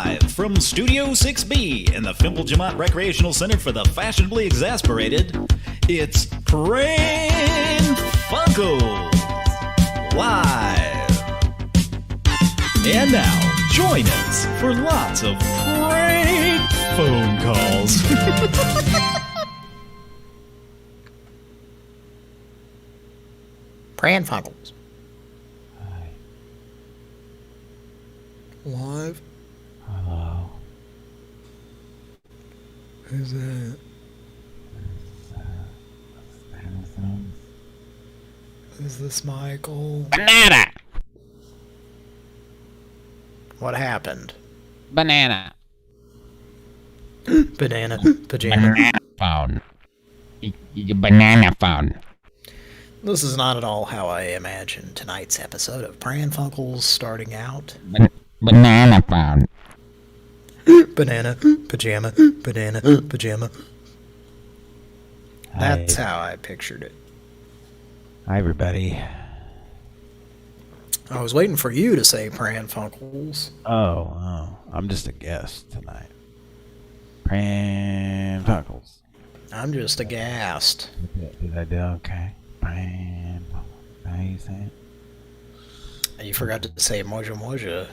Live from Studio 6B in the Fimplejamat Recreational Center for the Fashionably Exasperated, it's Pran Funkels Live. And now, join us for lots of prank phone calls. Pran Funkels. Hi. Live? Hello. Who's that? Is this Michael? Banana! What happened? Banana. Banana. Pajama. Banana phone. Banana phone. This is not at all how I imagined tonight's episode of Pran Funkels starting out. Banana phone. Banana. Pajama. Banana. Pajama. That's how I pictured it. Hi, everybody. I was waiting for you to say Pran Funkels. Oh, I'm just a guest tonight. Pran Funkels. I'm just aghast. Did I do okay? Pran Funkels. How you say it? You forgot to say Moja Moja.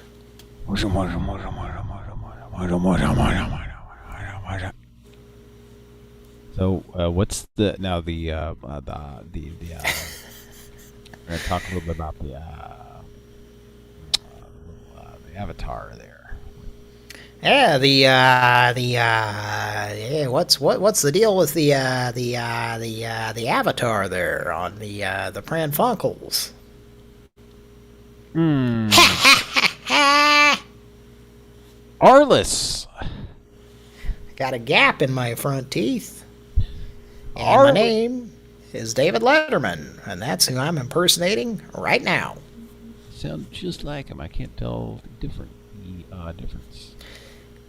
Moja, moja, moja, moja, moja, moja, moja, moja, moja, moja. So, what's the we're gonna talk a little bit about the avatar there. Yeah, yeah, what's the deal with the avatar there on the Pran Funkels? Arliss. Got a gap in my front teeth. And my name is David Letterman, and that's who I'm impersonating right now. Sound just like him. I can't tell the difference.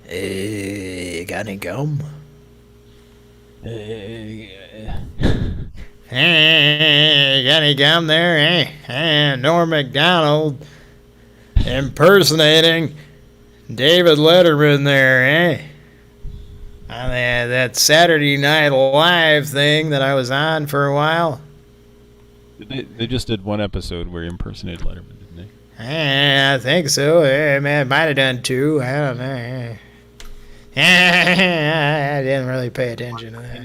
Hey, got any gum? Yeah. Hey, got any gum there? Hey, Norm Macdonald impersonating David Letterman there, eh? On that Saturday Night Live thing that I was on for a while. They just did one episode where he impersonated Letterman, didn't they? I think so. Man, might have done two. I don't know. I didn't really pay attention to that.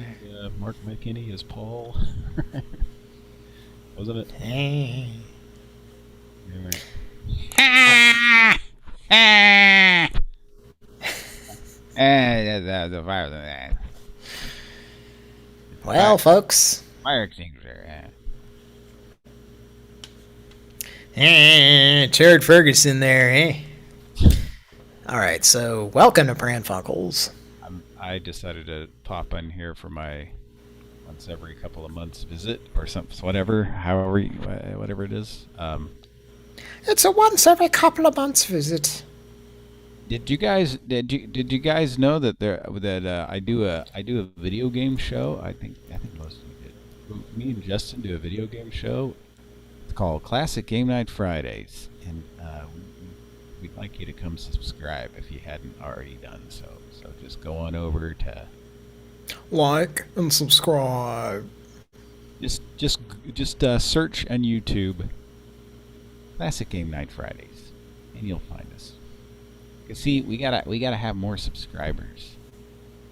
Mark McKinney as Paul. Wasn't it? Well, folks. Fire extinguisher. Jared Ferguson there, eh? Alright, so welcome to Pran Funkels. I decided to pop in here for my once every couple of months visit or something, whatever it is. It's a once every couple of months visit. Did you guys know that I do a video game show? I think most of you did. Me and Justin do a video game show. It's called Classic Game Night Fridays, and we'd like you to come subscribe if you hadn't already done so. So just go on over to like and subscribe. Just search on YouTube Classic Game Night Fridays, and you'll find us. You see, we gotta have more subscribers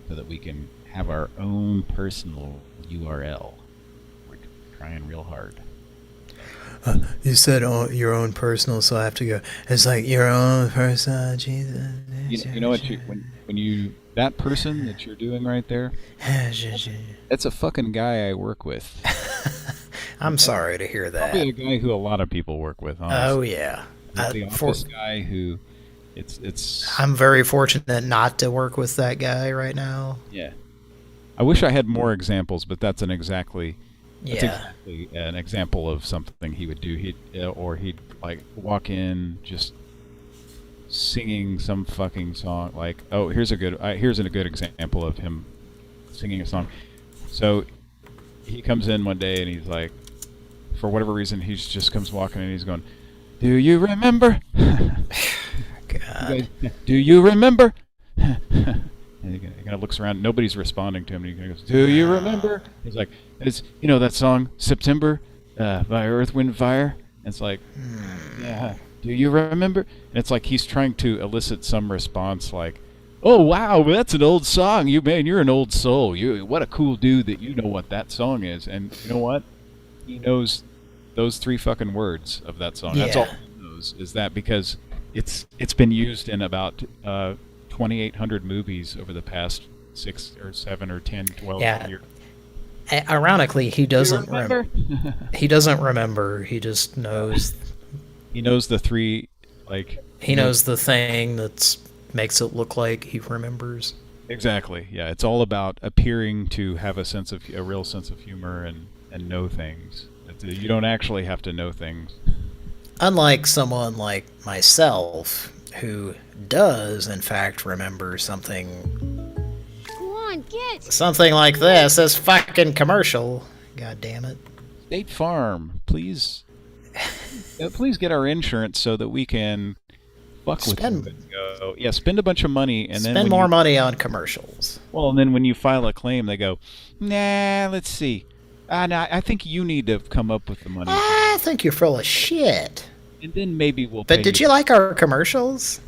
so that we can have our own personal URL. We're trying real hard. You said your own personal, so I have to go. It's like your own personal, Jesus. You know what? When you that person that you're doing right there, that's a fucking guy I work with. I'm sorry to hear that. Probably a guy who a lot of people work with. Honestly. Oh yeah, the office guy who it's. I'm very fortunate not to work with that guy right now. Yeah, I wish I had more examples, but that's exactly an example of something he would do. He'd like walk in just singing some fucking song. Like, oh, here's a good example of him singing a song. So he comes in one day and he's like, for whatever reason, he just comes walking in and he's going, "Do you remember?" God. God. Do you remember? And he kind of looks around. Nobody's responding to him. And he goes, "Do you remember?" He's like, "It's that song September by Earth, Wind, Fire." And it's like, "Yeah, do you remember?" And it's like he's trying to elicit some response, like, "Oh wow, that's an old song. You're an old soul. What a cool dude that you know what that song is." And you know what? He knows those 3 fucking words of that song. Yeah. That's all he knows. Is that because it's been used in about 2,800 movies over the past 6 or 7 or 10, 12 years. Ironically, he doesn't remember. He doesn't remember. He just knows. He knows the 3, like. He knows the thing that makes it look like he remembers. Exactly. Yeah, it's all about appearing to have a real sense of humor and know things. You don't actually have to know things. Unlike someone like myself, who does, in fact, remember something. Go on, get. Something like this fucking commercial. God damn it. State Farm, please. Please get our insurance so that we can fuck with you and go. Yeah, spend a bunch of money and then spend more money on commercials. Well, and then when you file a claim, they go, "Nah, let's see. Nah, I think you need to come up with the money." I think you're full of shit. And then maybe we'll. But did you like our commercials?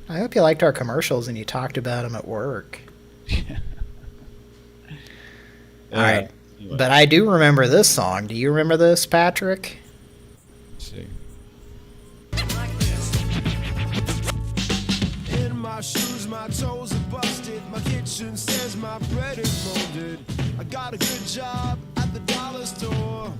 I hope you liked our commercials and you talked about them at work. All right. Anyway. But I do remember this song. Do you remember this, Patrick? Let's see. In my shoes, my toes are busted. My kitchen says my bread is molded. I got a good job at the dollar store.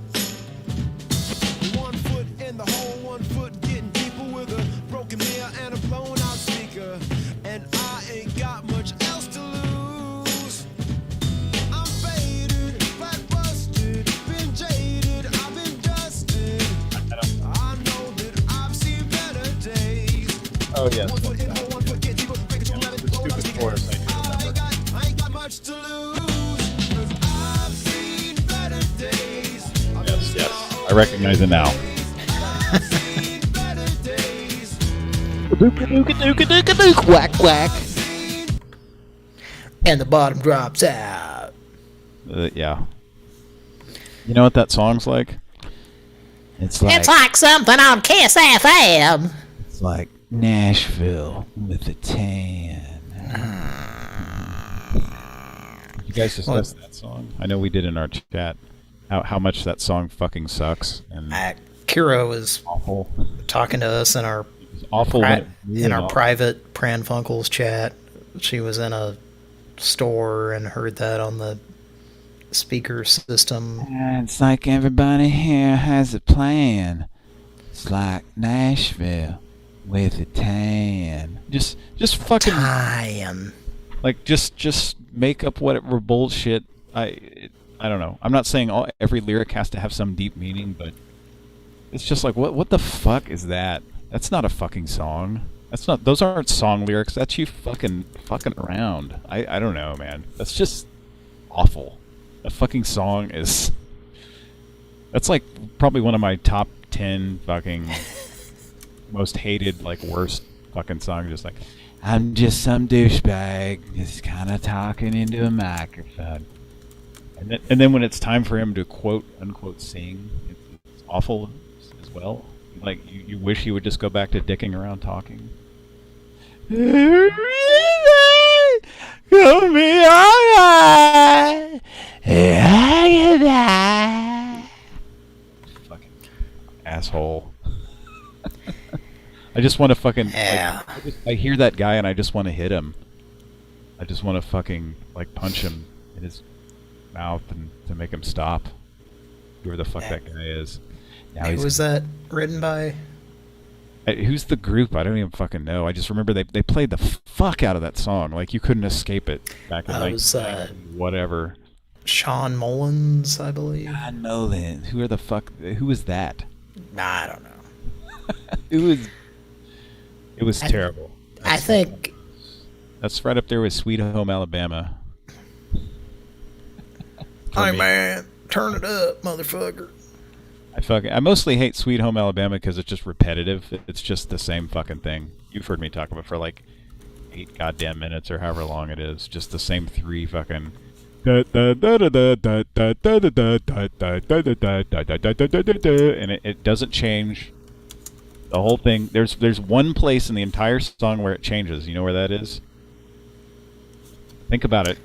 1 foot in the hole, 1 foot getting deeper with a broken mirror and a blown out speaker. And I ain't got much else to lose. I'm faded, flat busted, been jaded, I've been dusted. I know that I've seen better days. Oh yes. 1 foot in the hole, 1 foot getting deeper, breaking your lemon, blown out Stupid chorus. speaker. I ain't got much to lose. 'Cause I've seen better days. Yes. I recognize it now. Whack, whack. And the bottom drops out. Yeah. You know what that song's like? It's like something on Kiss FM. It's like Nashville with a tan. You guys discuss that song? I know we did in our chat how much that song fucking sucks and Kira was awful. talking to us in our Awful. private Pran Funkels chat. She was in a store and heard that on the speaker system. It's like everybody here has a plan. It's like Nashville with a tan. Just fucking Tan. like just make up whatever bullshit. I don't know. I'm not saying every lyric has to have some deep meaning, but it's just like what the fuck is that? That's not a fucking song. Those aren't song lyrics. That's you fucking around. I don't know, man. That's just awful. A fucking song is. That's like probably one of my top 10 fucking most hated, like worst fucking songs. Just like, I'm just some douchebag, just kind of talking into a microphone. And then when it's time for him to quote unquote sing, it's awful as well. Like you wish he would just go back to dicking around talking. Gonna be alright. Fucking asshole. I just want to fucking. Yeah. I hear that guy and I just want to hit him. I just want to fucking like punch him in his mouth and to make him stop. Whoever the fuck that guy is. Now Who was that written by? Who's the group? I don't even fucking know. I just remember they played the fuck out of that song. Like you couldn't escape it back in like whatever. Sean Mullins, I believe. Sean Mullins. Who are the fuck? Who was that? I don't know. It was terrible. I think that's right up there with Sweet Home Alabama. Hey man, turn it up, motherfucker. I mostly hate Sweet Home Alabama because it's just repetitive. It's just the same fucking thing. You've heard me talk about it for like 8 goddamn minutes or however long it is. Just the same 3 fucking. And it doesn't change the whole thing. There's one place in the entire song where it changes. You know where that is? Think about it.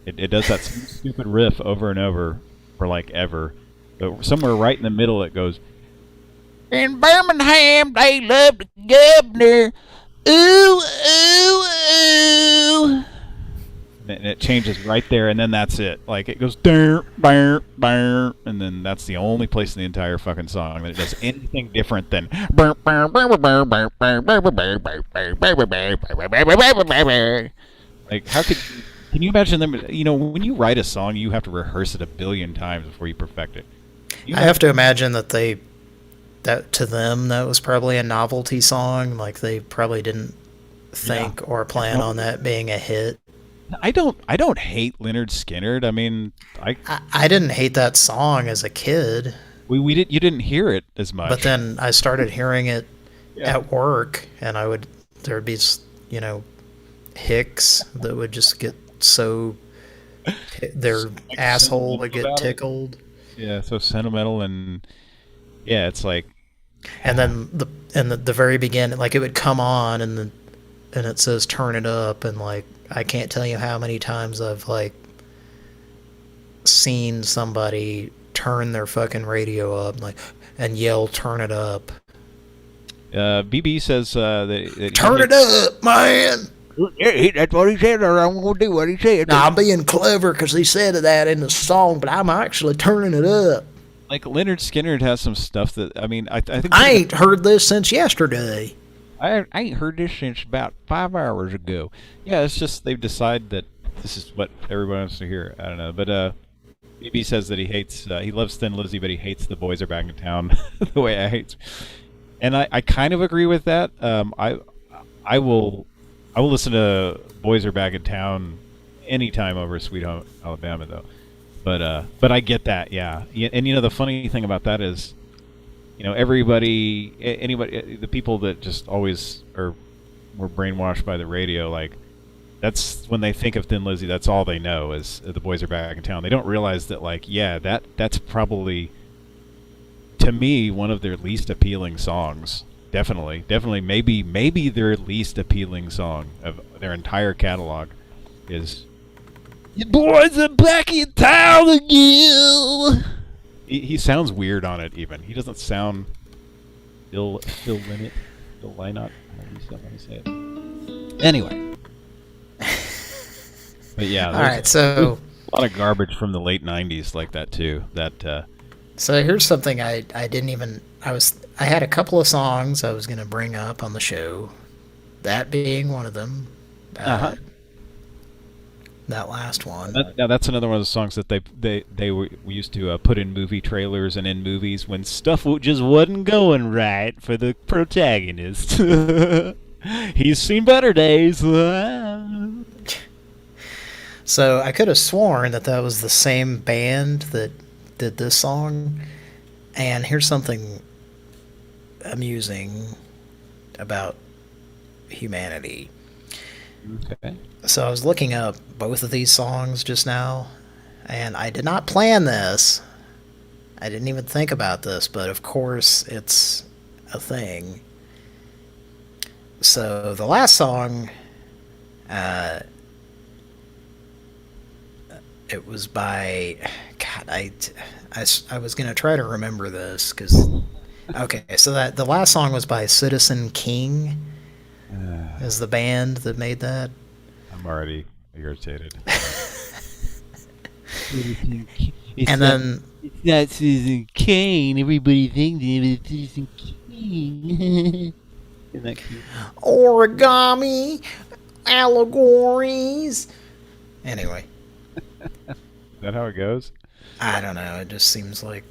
It does that same stupid riff over and over for like ever. But somewhere right in the middle it goes, in Birmingham they love the governor. Ooh, ooh, ooh. And it changes right there, and then that's it. Like, it goes, and then that's the only place in the entire fucking song that it does anything different than. Like, can you imagine them? You know, when you write a song, you have to rehearse it a billion times before you perfect it. I have to imagine that to them, that was probably a novelty song. Like, they probably didn't think or plan on that being a hit. I don't hate Leonard Skinner. I mean, I didn't hate that song as a kid. You didn't hear it as much. But then I started hearing it at work, and there'd be, hicks that would just get so their asshole would get tickled. Yeah, so sentimental, and yeah, it's like. And then the very beginning, like, it would come on, and it says turn it up, and like, I can't tell you how many times I've like seen somebody turn their fucking radio up and yell turn it up. BB says that turn it up, man. That's what he said, or I'm gonna do what he said. Now, I'm being clever because he said that in the song, but I'm actually turning it up. Like, Leonard Skinner has some stuff that, I mean, I think I ain't heard this since yesterday. I ain't heard this since about 5 hours ago. Yeah, it's just they've decided that this is what everybody wants to hear. I don't know, but BB says that he loves Thin Lizzy, but he hates The Boys Are Back in Town the way I hate. And I kind of agree with that. I will listen to Boys Are Back in Town anytime over Sweet Home Alabama, though. But I get that, yeah. And the funny thing about that is, anybody, the people that just always were brainwashed by the radio, like, that's when they think of Thin Lizzy, that's all they know is The Boys Are Back in Town. They don't realize that, like, yeah, that's probably, to me, one of their least appealing songs. Definitely, maybe their least appealing song of their entire catalog is "The Boys Are Back in Town again." He sounds weird on it. Even he doesn't sound Phil Lynott. How do you say it? Anyway, but yeah. All right, so a lot of garbage from the late '90s like that too. So here's something I didn't even. I had a couple of songs I was going to bring up on the show. That being one of them. That last one. That's another one of the songs that we used to put in movie trailers and in movies when stuff just wasn't going right for the protagonist. He's seen better days. So I could have sworn that was the same band that did this song. And here's something amusing about humanity. Okay. So I was looking up both of these songs just now, and I did not plan this. I didn't even think about this, but of course it's a thing. So the last song, it was by, God, I was going to try to remember this, because, okay, so the last song was by Citizen King, is the band that made that. I'm already irritated. And then it's not Citizen Kane. Everybody thinks it's Citizen King. Isn't that cute? Origami allegories. Anyway, is that how it goes? I don't know. It just seems like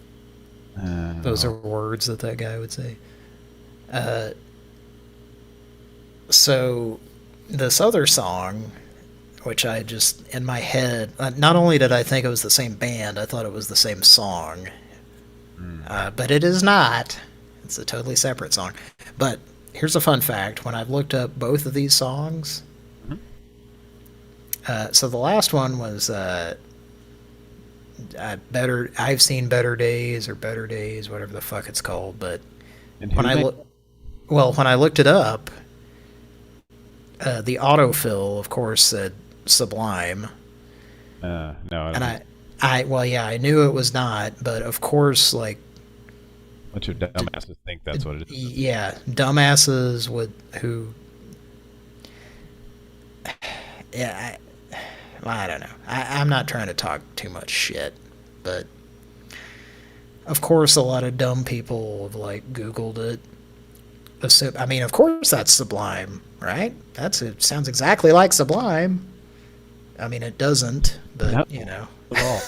those are words that guy would say. So this other song, which I just, in my head, not only did I think it was the same band, I thought it was the same song. But it is not. It's a totally separate song. But here's a fun fact. When I've looked up both of these songs, so the last one was better. I've seen Better Days or Better Days, whatever the fuck it's called. But And when when I looked it up, the autofill, of course, said Sublime. no, And I knew it was not, but of course, like, bunch of dumbasses think that's what it is. yeah, dumbasses who, yeah, I don't know. I'm not trying to talk too much shit, but of course, a lot of dumb people have like Googled it. I mean, of course, that's Sublime, right? It sounds exactly like Sublime. I mean, it doesn't, but Nope. you know. At all.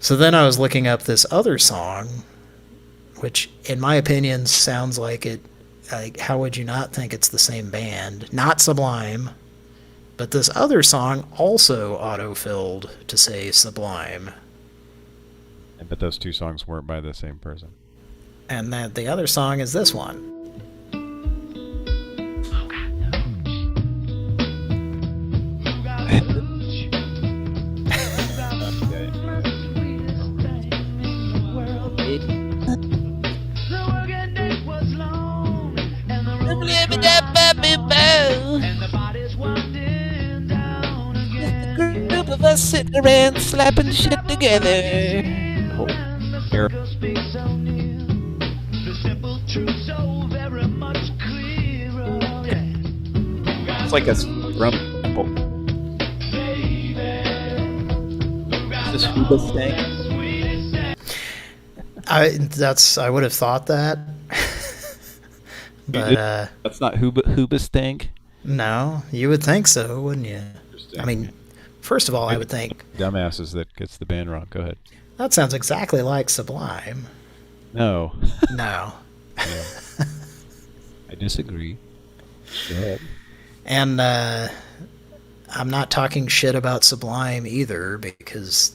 So then I was looking up this other song, which, in my opinion, sounds like it. Like, how would you not think it's the same band? Not Sublime, but this other song also autofilled to say Sublime, But those two songs weren't by the same person. and that the other song is this one. Group of us sitting around slapping shit together. It's like a drum sample. Is this who this thing? I would have thought that, but That's not Hoobastank. no, you would think so, wouldn't you? I mean, first of all, I would think Dumbasses that gets the band wrong. Go ahead. that sounds exactly like Sublime. No. No. No. I disagree. Go ahead. And I'm not talking shit about Sublime either, because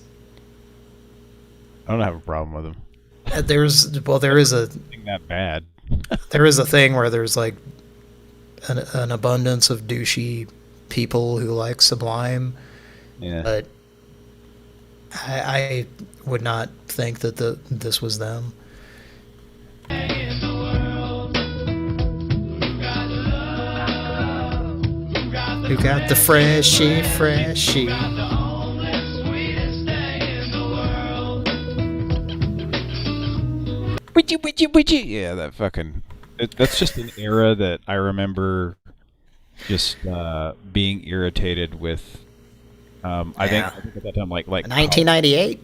I don't have a problem with them. there is a Nothing that bad. thing where there's like an abundance of douchey people who like Sublime, Yeah. but I would not think that this was them. Who got the freshy? Witchy. Yeah, that fucking. That's just an era that I remember just being irritated with. I think at that time, like 1998.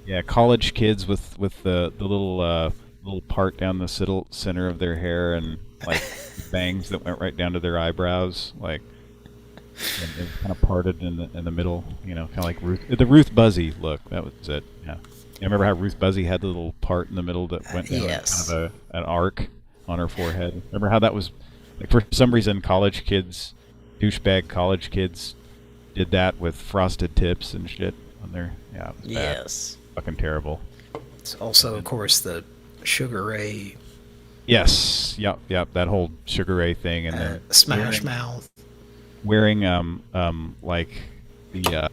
yeah, college kids with the little part down the center of their hair and like bangs that went right down to their eyebrows, like. And it was kind of parted in the middle, you know, kind of like the Ruth Buzzy look. That was it. Yeah. You remember how Ruth Buzzy had the little part in the middle that went down Yes. kind of an arc on her forehead? Remember how that was, like, for some reason, douchebag college kids did that with frosted tips and shit on their, yeah, it was bad. Yes. Fucking terrible. It's also, of course, the Sugar Ray Yes. Yep. That whole Sugar Ray thing and the Smash Mouth. wearing like the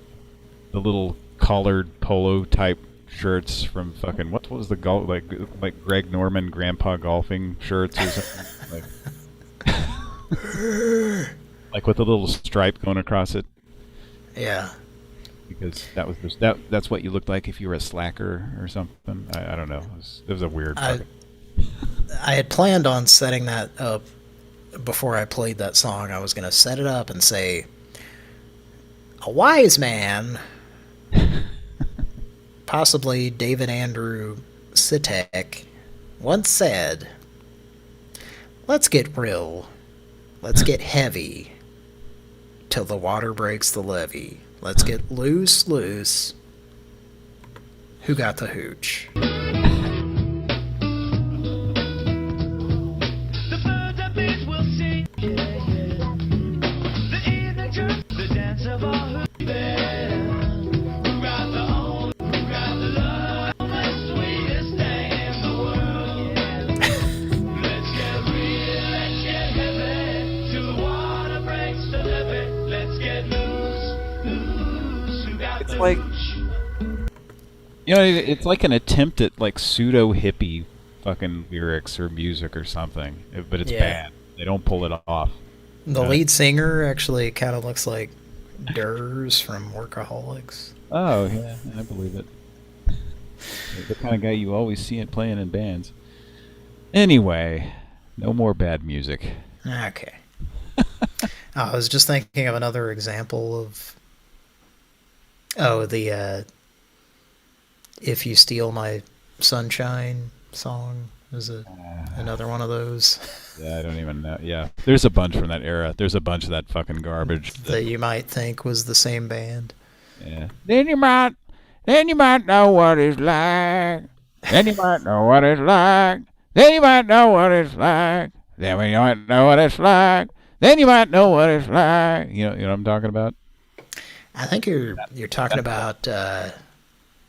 little collared polo type shirts from fucking what was the golf like Greg Norman grandpa golfing shirts or something like with a little stripe going across it, Yeah. because that was that's what you looked like if you were a slacker or something. I don't know. It was a weird I had planned on setting that up before I played that song. I was going to set it up and say, a wise man, possibly David Andrew Sitek, once said, let's get real, let's get heavy, till the water breaks the levee. Let's get loose, who got the hooch? The dance of all who got the old, who got the love. like, you know, it's like an attempt at like pseudo hippie fucking lyrics or music or something, but it's bad. They don't pull it off. The lead singer actually kind of looks like Durs from Workaholics. Oh yeah, I believe it. The kind of guy you always see it playing in bands. Anyway, no more bad music. Okay. I was just thinking of another example of the If You Steal My Sunshine song is another one of those. Yeah, I don't even know. Yeah, there's a bunch from that era. There's a bunch of that fucking garbage that you might think was the same band. Yeah. Then you might know what it's like. Then you might know what it's like. Then you might know what it's like. Then you might know what it's like. Then you might know what it's like. You know what I'm talking about? I think you're talking about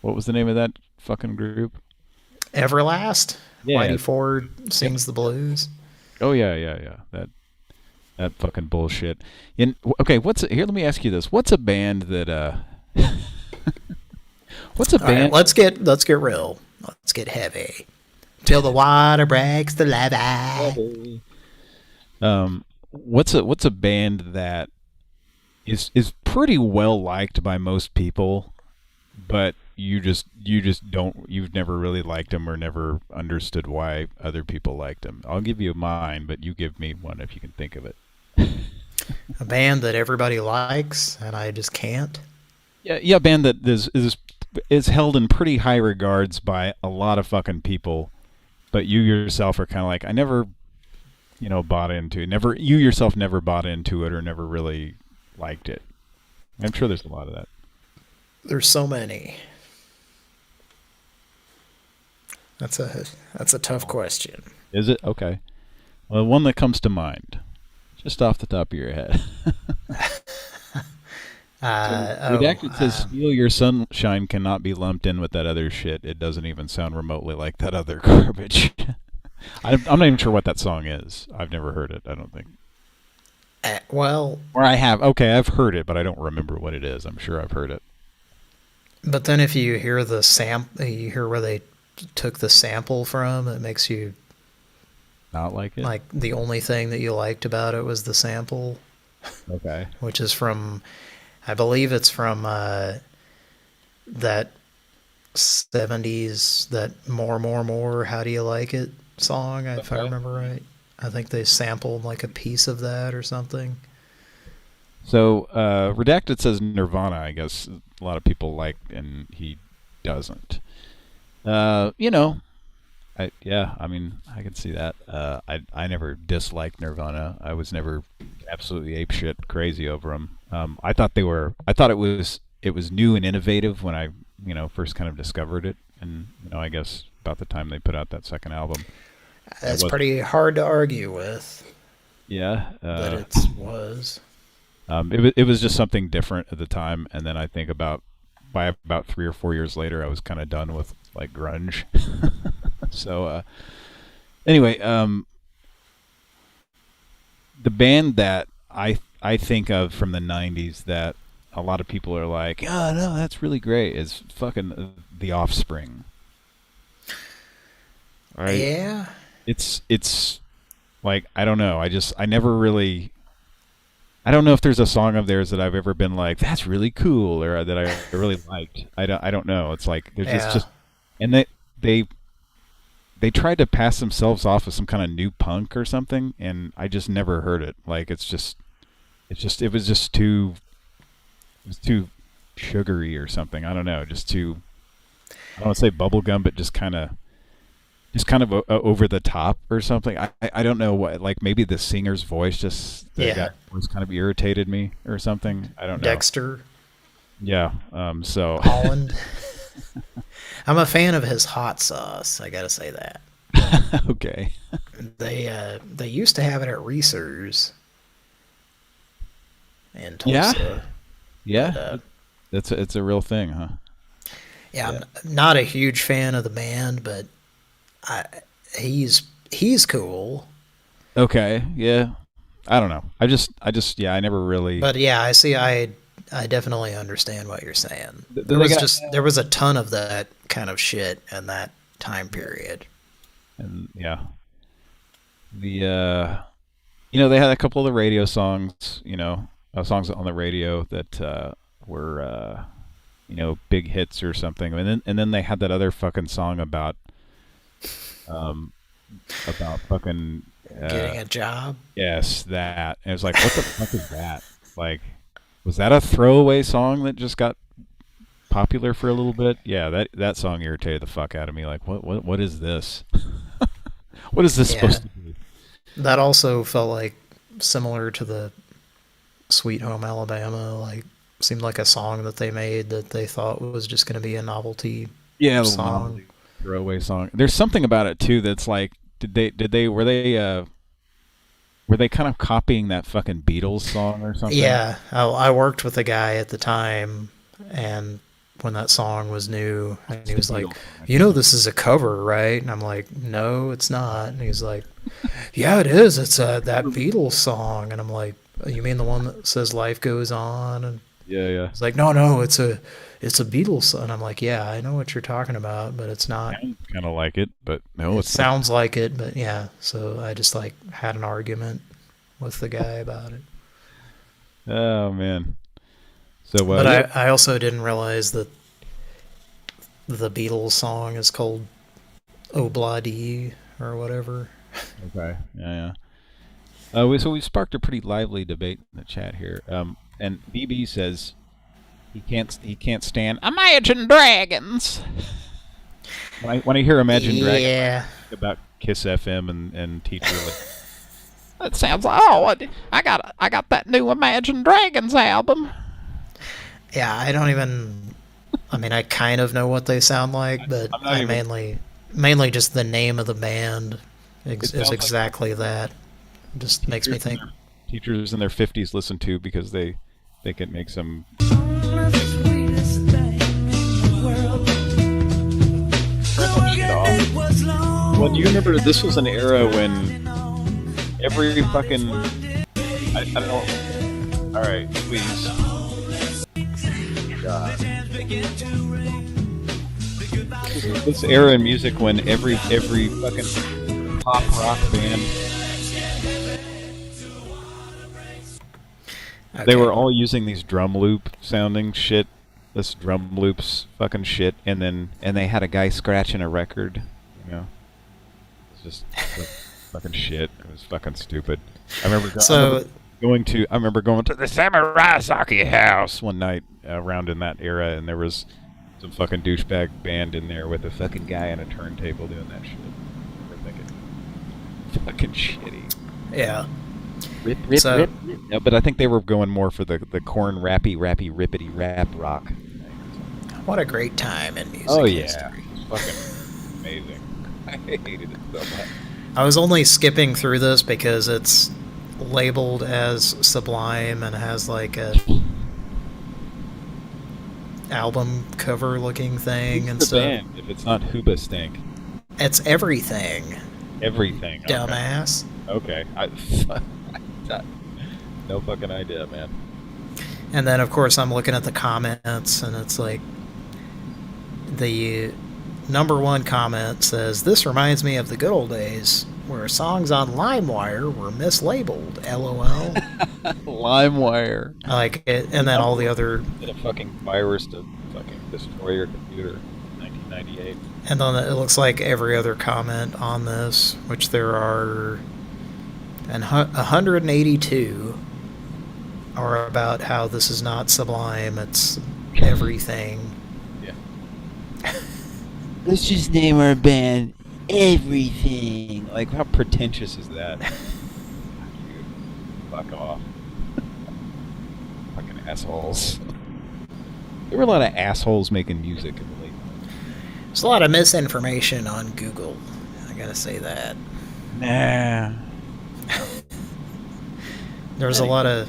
what was the name of that fucking group? Everlast. Yeah. Whitey Ford sings the blues. Oh yeah. That fucking bullshit. Okay, here? Let me ask you this: what's a band that? What's a band? Right, let's get real. Let's get heavy. Till the water breaks the levee. What's a band that is pretty well liked by most people, but you just you've never really liked them or never understood why other people liked them. I'll give you mine, but you give me one if you can think of it. A band that everybody likes and I just can't. Yeah, a band that is held in pretty high regards by a lot of fucking people, but you yourself are kind of like, I never, bought into it. You yourself never bought into it or never really liked it. I'm sure there's a lot of that. There's so many. That's a tough question. Is it? Okay. Well, one that comes to mind, just off the top of your head. Redacted says, "Steal Your Sunshine cannot be lumped in with that other shit. It doesn't even sound remotely like that other garbage." I'm not even sure what that song is. I've never heard it, I don't think. Well... Or I have. Okay, I've heard it, but I don't remember what it is. I'm sure I've heard it. But then if you hear you hear where they took the sample from, it makes you... Not like it? Like, the only thing that you liked about it was the sample. Okay. Which is from... I believe it's from that 70s, that More, How Do You Like It song, if I remember right. I think they sampled like a piece of that or something. So, Redacted says Nirvana, I guess a lot of people like, and he doesn't. I can see that. I never disliked Nirvana. I was never absolutely apeshit crazy over them. I thought it was new and innovative when I, first kind of discovered it, and I guess about the time they put out that second album. That's pretty hard to argue with. Yeah, but it was. It was just something different at the time, and then I think by about 3 or 4 years later, I was kind of done with like grunge. So, anyway, the band that I think of from the 90s that a lot of people are like, oh no, that's really great, is fucking The Offspring. Right? Yeah. It's like, I don't know. I don't know if there's a song of theirs that I've ever been like, that's really cool, or that I really liked. I don't know. It's like there's just and they tried to pass themselves off as some kind of new punk or something, and I just never heard it. Like it was just too sugary or something. I don't know. Just too. I don't want to say bubblegum, but just kind of over the top or something. I don't know what, like maybe the singer's voice was kind of irritated me or something. I don't know. Dexter. Yeah. So Holland. I'm a fan of his hot sauce. I gotta say that. Okay. They used to have it at Reese's in Tulsa. Yeah. It's a real thing, huh? Yeah, I'm not a huge fan of the band, but he's cool. Okay, yeah. I don't know. I never really. But yeah, I see. I I definitely understand what you're saying. Then There they was got- there was a ton of that kind of shit in that time period. And yeah, the they had a couple of the radio songs, songs on the radio that were big hits or something, and then they had that other fucking song about fucking Getting a job. yes, that. And it was like, what the fuck is that? Like, was that a throwaway song that just got popular for a little bit? Yeah, that song irritated the fuck out of me. Like, what is this? What is this Yeah. supposed to be? That also felt like similar to the Sweet Home Alabama. Like, seemed like a song that they made that they thought was just going to be a novelty Yeah, song. throwaway song. There's something about it too that's like, were they kind of copying that fucking Beatles song or something? Yeah, I worked with a guy at the time, and when that song was new, and he was like, this is a cover, right? And I'm like, no, it's not. And he's like, yeah, it is. It's that Beatles song. And I'm like, you mean the one that says life goes on? And Yeah. he's like, no, it's a Beatles song. And I'm like, yeah, I know what you're talking about, but it's not. Kind of like it, but no, It it's not. sounds like it, but yeah. So I just had an argument with the guy about it. Oh man. So But yeah. I also didn't realize that the Beatles song is called Obladi or whatever. Okay. Yeah. So we sparked a pretty lively debate in the chat here. And BB says he can't stand Imagine Dragons. When I hear Imagine Dragons, Yeah. I think about Kiss FM and Teacher. That sounds. Oh, I got that new Imagine Dragons album. Yeah, I don't even... I mean, I kind of know what they sound like, but I'm not I even- mainly just the name of the band sounds is like- exactly that. It just makes me think... Teachers in their 50s listen to because they can make some. Well, do you remember this was an era when every fucking I don't. All right, please. God. This era in music when every fucking pop rock band they were all using these drum loop sounding shit, this drum loops fucking shit, and they had a guy scratching a record, It's just fucking shit. It was fucking stupid. I remember going to the Samurai Sake house one night around in that era, and there was some fucking douchebag band in there with a fucking guy on a turntable doing that shit. We're thinking, fucking shitty. Yeah. Rip, So- rip. No, but I think they were going more for the corn rappy, rippity rap rock. What a great time in music Oh yeah, history. fucking amazing. I hated it so much. I was only skipping through this because it's labeled as Sublime and has like a album cover looking thing and the stuff. band, if it's not Hooba Stink, It's everything, everything. dumbass. Okay. No fucking idea, man. And then, of course, I'm looking at the comments, and it's like the #1 comment says, "This reminds me of the good old days where songs on LimeWire were mislabeled." LOL. LimeWire. Like it, and then all the other, Did a fucking virus to fucking destroy your computer in 1998. and then it looks like every other comment on this, which there are 182, are about how this is not Sublime, it's everything. Yeah. Let's just name our band Everything. Like, how pretentious is that? Fuck off. Fucking assholes. There were a lot of assholes making music in the late. There's a lot of misinformation on Google. I gotta say that. Nah. There's a lot of...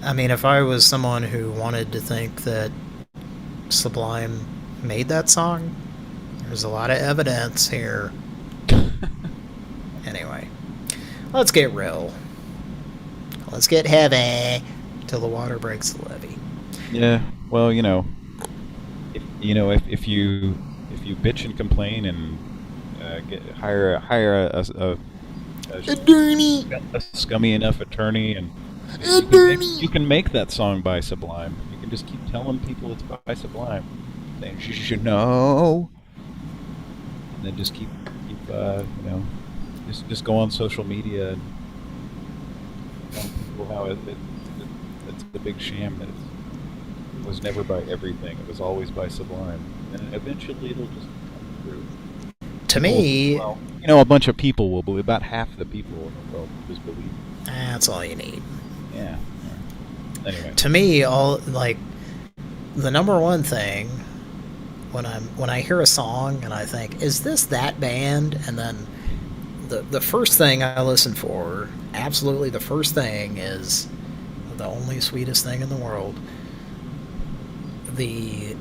I mean, if I was someone who wanted to think that Sublime made that song, there's a lot of evidence here. Anyway, let's get real. Let's get heavy till the water breaks the levee. Yeah. Well, if you bitch and complain and hire a scummy enough attorney, and you can make that song by Sublime. You can just keep telling people it's by Sublime, saying you should know, and then just just go on social media and tell people how it's the big sham that it was never by everything. It was always by Sublime, and eventually it'll just come through. To me, Well, a bunch of people will believe. About half the people in the world just believe. that's all you need. Yeah. Anyway. To me, all like the number one thing when I hear a song and I think, is this that band? And then the first thing I listen for, absolutely the first thing, is the only sweetest thing in the world. The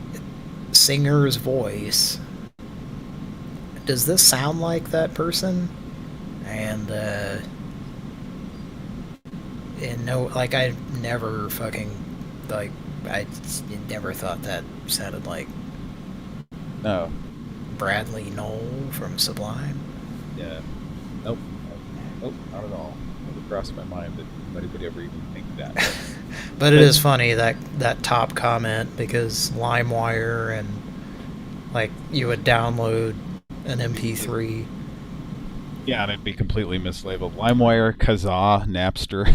singer's voice. Does this sound like that person? And no, like I never fucking like I never thought that sounded like No. Bradley Knoll from Sublime. Yeah. Nope. Nope. Not at all. Never crossed my mind that anybody would ever even think that. But it is funny that top comment, because LimeWire and like you would download an MP3. Yeah, and it'd be completely mislabeled. LimeWire, Kazaa, Napster.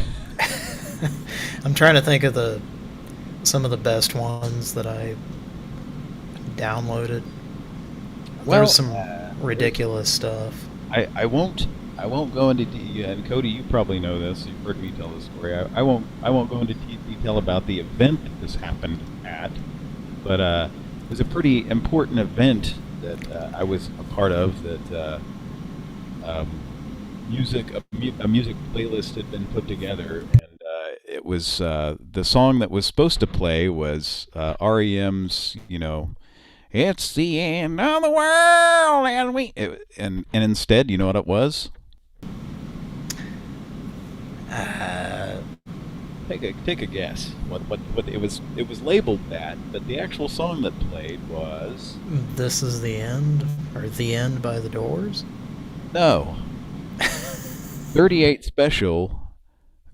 I'm trying to think of some of the best ones that I downloaded. Well, There's some ridiculous stuff. I won't go into and Cody, you probably know this. You've heard me tell this story. I won't go into detail about the event that this happened at, but it was a pretty important event that I was a part of. That a music playlist had been put together, and it was the song that was supposed to play was REM's, it's the end of the world, and instead, you know what it was? Take a guess. What it was? It was labeled that, but the actual song that played was This Is the End, or The End by the Doors. no 38 Special,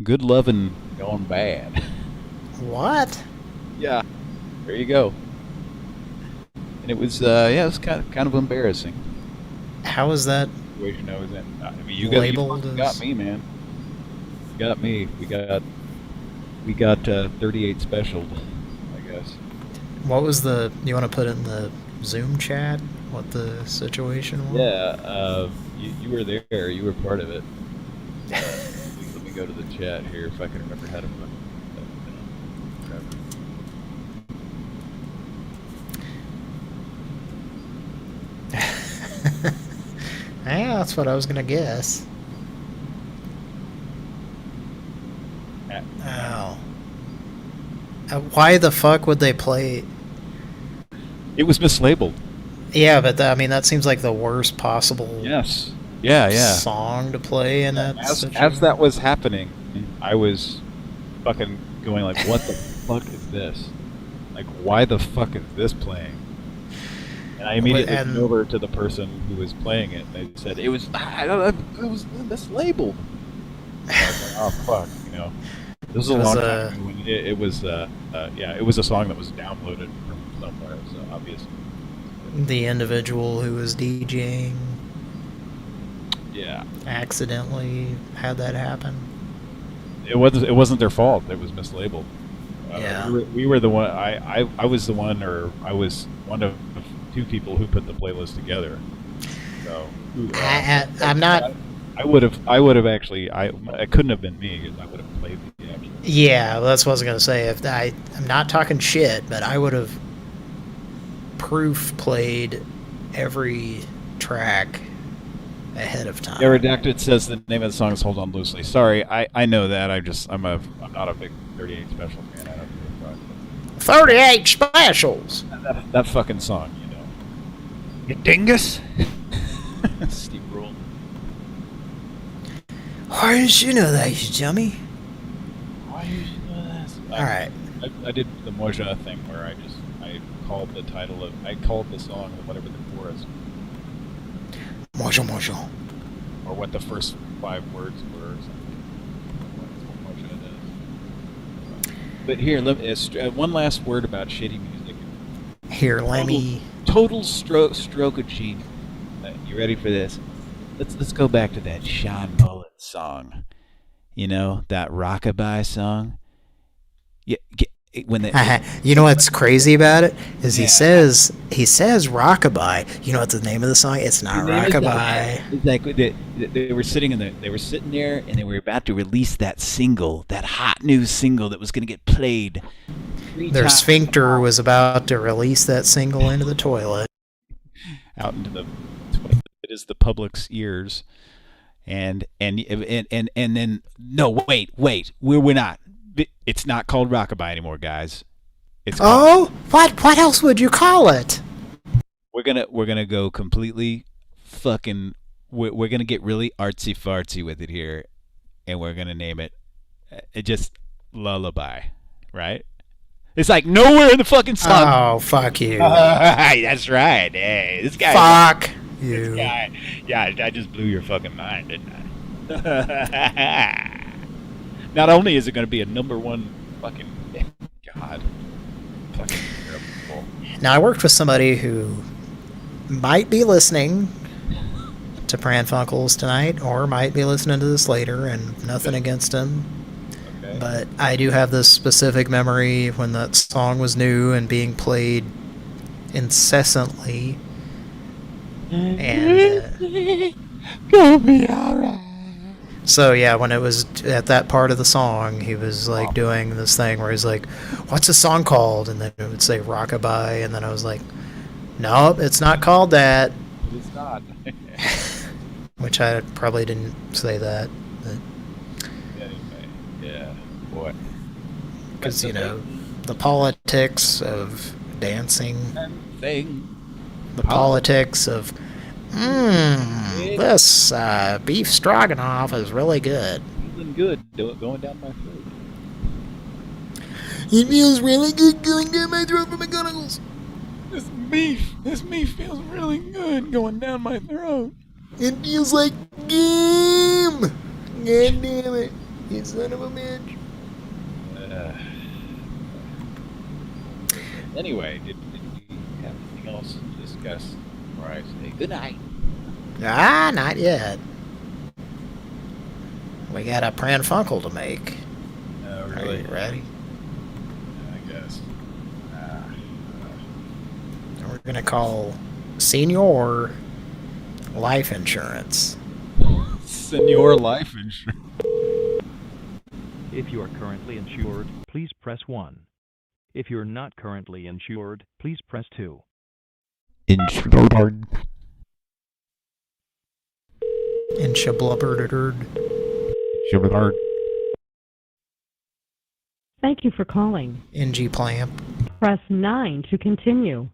Good Lovin' Gone Bad. What? Yeah, there you go. And it was it was kind of embarrassing. How is that Situation I was in. I mean, you labeled got as... me, man. You got me. We got 38 specialed, I guess. What was the... You want to put it in the Zoom chat? What the situation was? Yeah, you were there. You were part of it. Let me go to the chat here if I can remember how to put it. Yeah, that's what I was gonna guess. Oh. Why the fuck would they play... It was mislabeled. Yeah, but I mean, that seems like the worst possible Yes. Yeah. song to play in that As that was happening, I was fucking going like, what the fuck is this? Like, why the fuck is this playing? And I immediately went over to the person who was playing it, and they said, it was mislabeled. I was like, oh fuck, This was a long time ago when it was a song that was downloaded from somewhere, so obviously. The individual who was DJing accidentally had that happen. It wasn't their fault. It was mislabeled. Yeah. We were the one. I was the one, or I was one of two people who put the playlist together. So I'm not. I would have actually. It couldn't have been me, because I would have played the actual. Yeah, well, that's what I was gonna say. I'm not talking shit, but I would have proof played every track ahead of time. Yeah, Redacted says the name of the song is "Hold On Loosely." Sorry, I know that. I'm not a big 38 Special fan. I don't know what 38 Specials. that fucking song, You dingus. Steve Brule. Why didn't you know that, you dummy? Why did you know this? All right. I did the Moja thing where I called the song whatever the chorus Mojo mojo. or what the first 5 words were or something. That's what Moja does. But here, one last word about shitty music. Here, let me. Total stroke of genius. You ready for this? Let's go back to that Sean Mullen song. You know, that rockabye song. Yeah, when they You know what's crazy about it is Yeah. he says rockabye. You know what's the name of the song? It's not rockabye. It's like they were sitting there and they were about to release that single, that hot new single that was going to get played. Their sphincter was about to release that single into the toilet. Out into the it is the public's ears, and then no, wait, we're not. It's not called rockabye anymore, guys. It's called, What else would you call it? we're gonna go completely fucking. We're gonna get really artsy fartsy with it here, and we're gonna name it just lullaby, right? It's like nowhere in the fucking song. Oh, fuck you. That's right. Hey, this guy. Fuck you. Yeah, I just blew your fucking mind, didn't I? Not only is it going to be a #1 fucking God, fucking terrible. Now, I worked with somebody who might be listening to Pran Funkels tonight, or might be listening to this later, and nothing against him. Okay. But I do have this specific memory when that song was new and being played incessantly. And Gonna be alright. so yeah, when it was at that part of the song, he was like doing this thing where he's like, "What's the song called?" And then it would say rockabye, and then I was like, "Nope, it's not called that." It's not. Which I probably didn't say that, Anyway, yeah, boy. because you know the politics of dancing, Thing. the politics of this beef stroganoff is really good. Feeling good, going down my throat. It feels really good going down my throat for McGonagall's. This beef feels really good going down my throat. It feels like game. God damn it, you son of a bitch. Anyway, did we have anything else to discuss before I say good night? Ah, not yet. We got a Pran Funkel to make. No, Are really. you ready? I guess. We're gonna call Senior Life Insurance. Senior life insurance. If you are currently insured, please press 1. If you're not currently insured, please press 2. Insured. In Shablubberdird. Thank you for calling. NG Plamp. Press 9 to continue.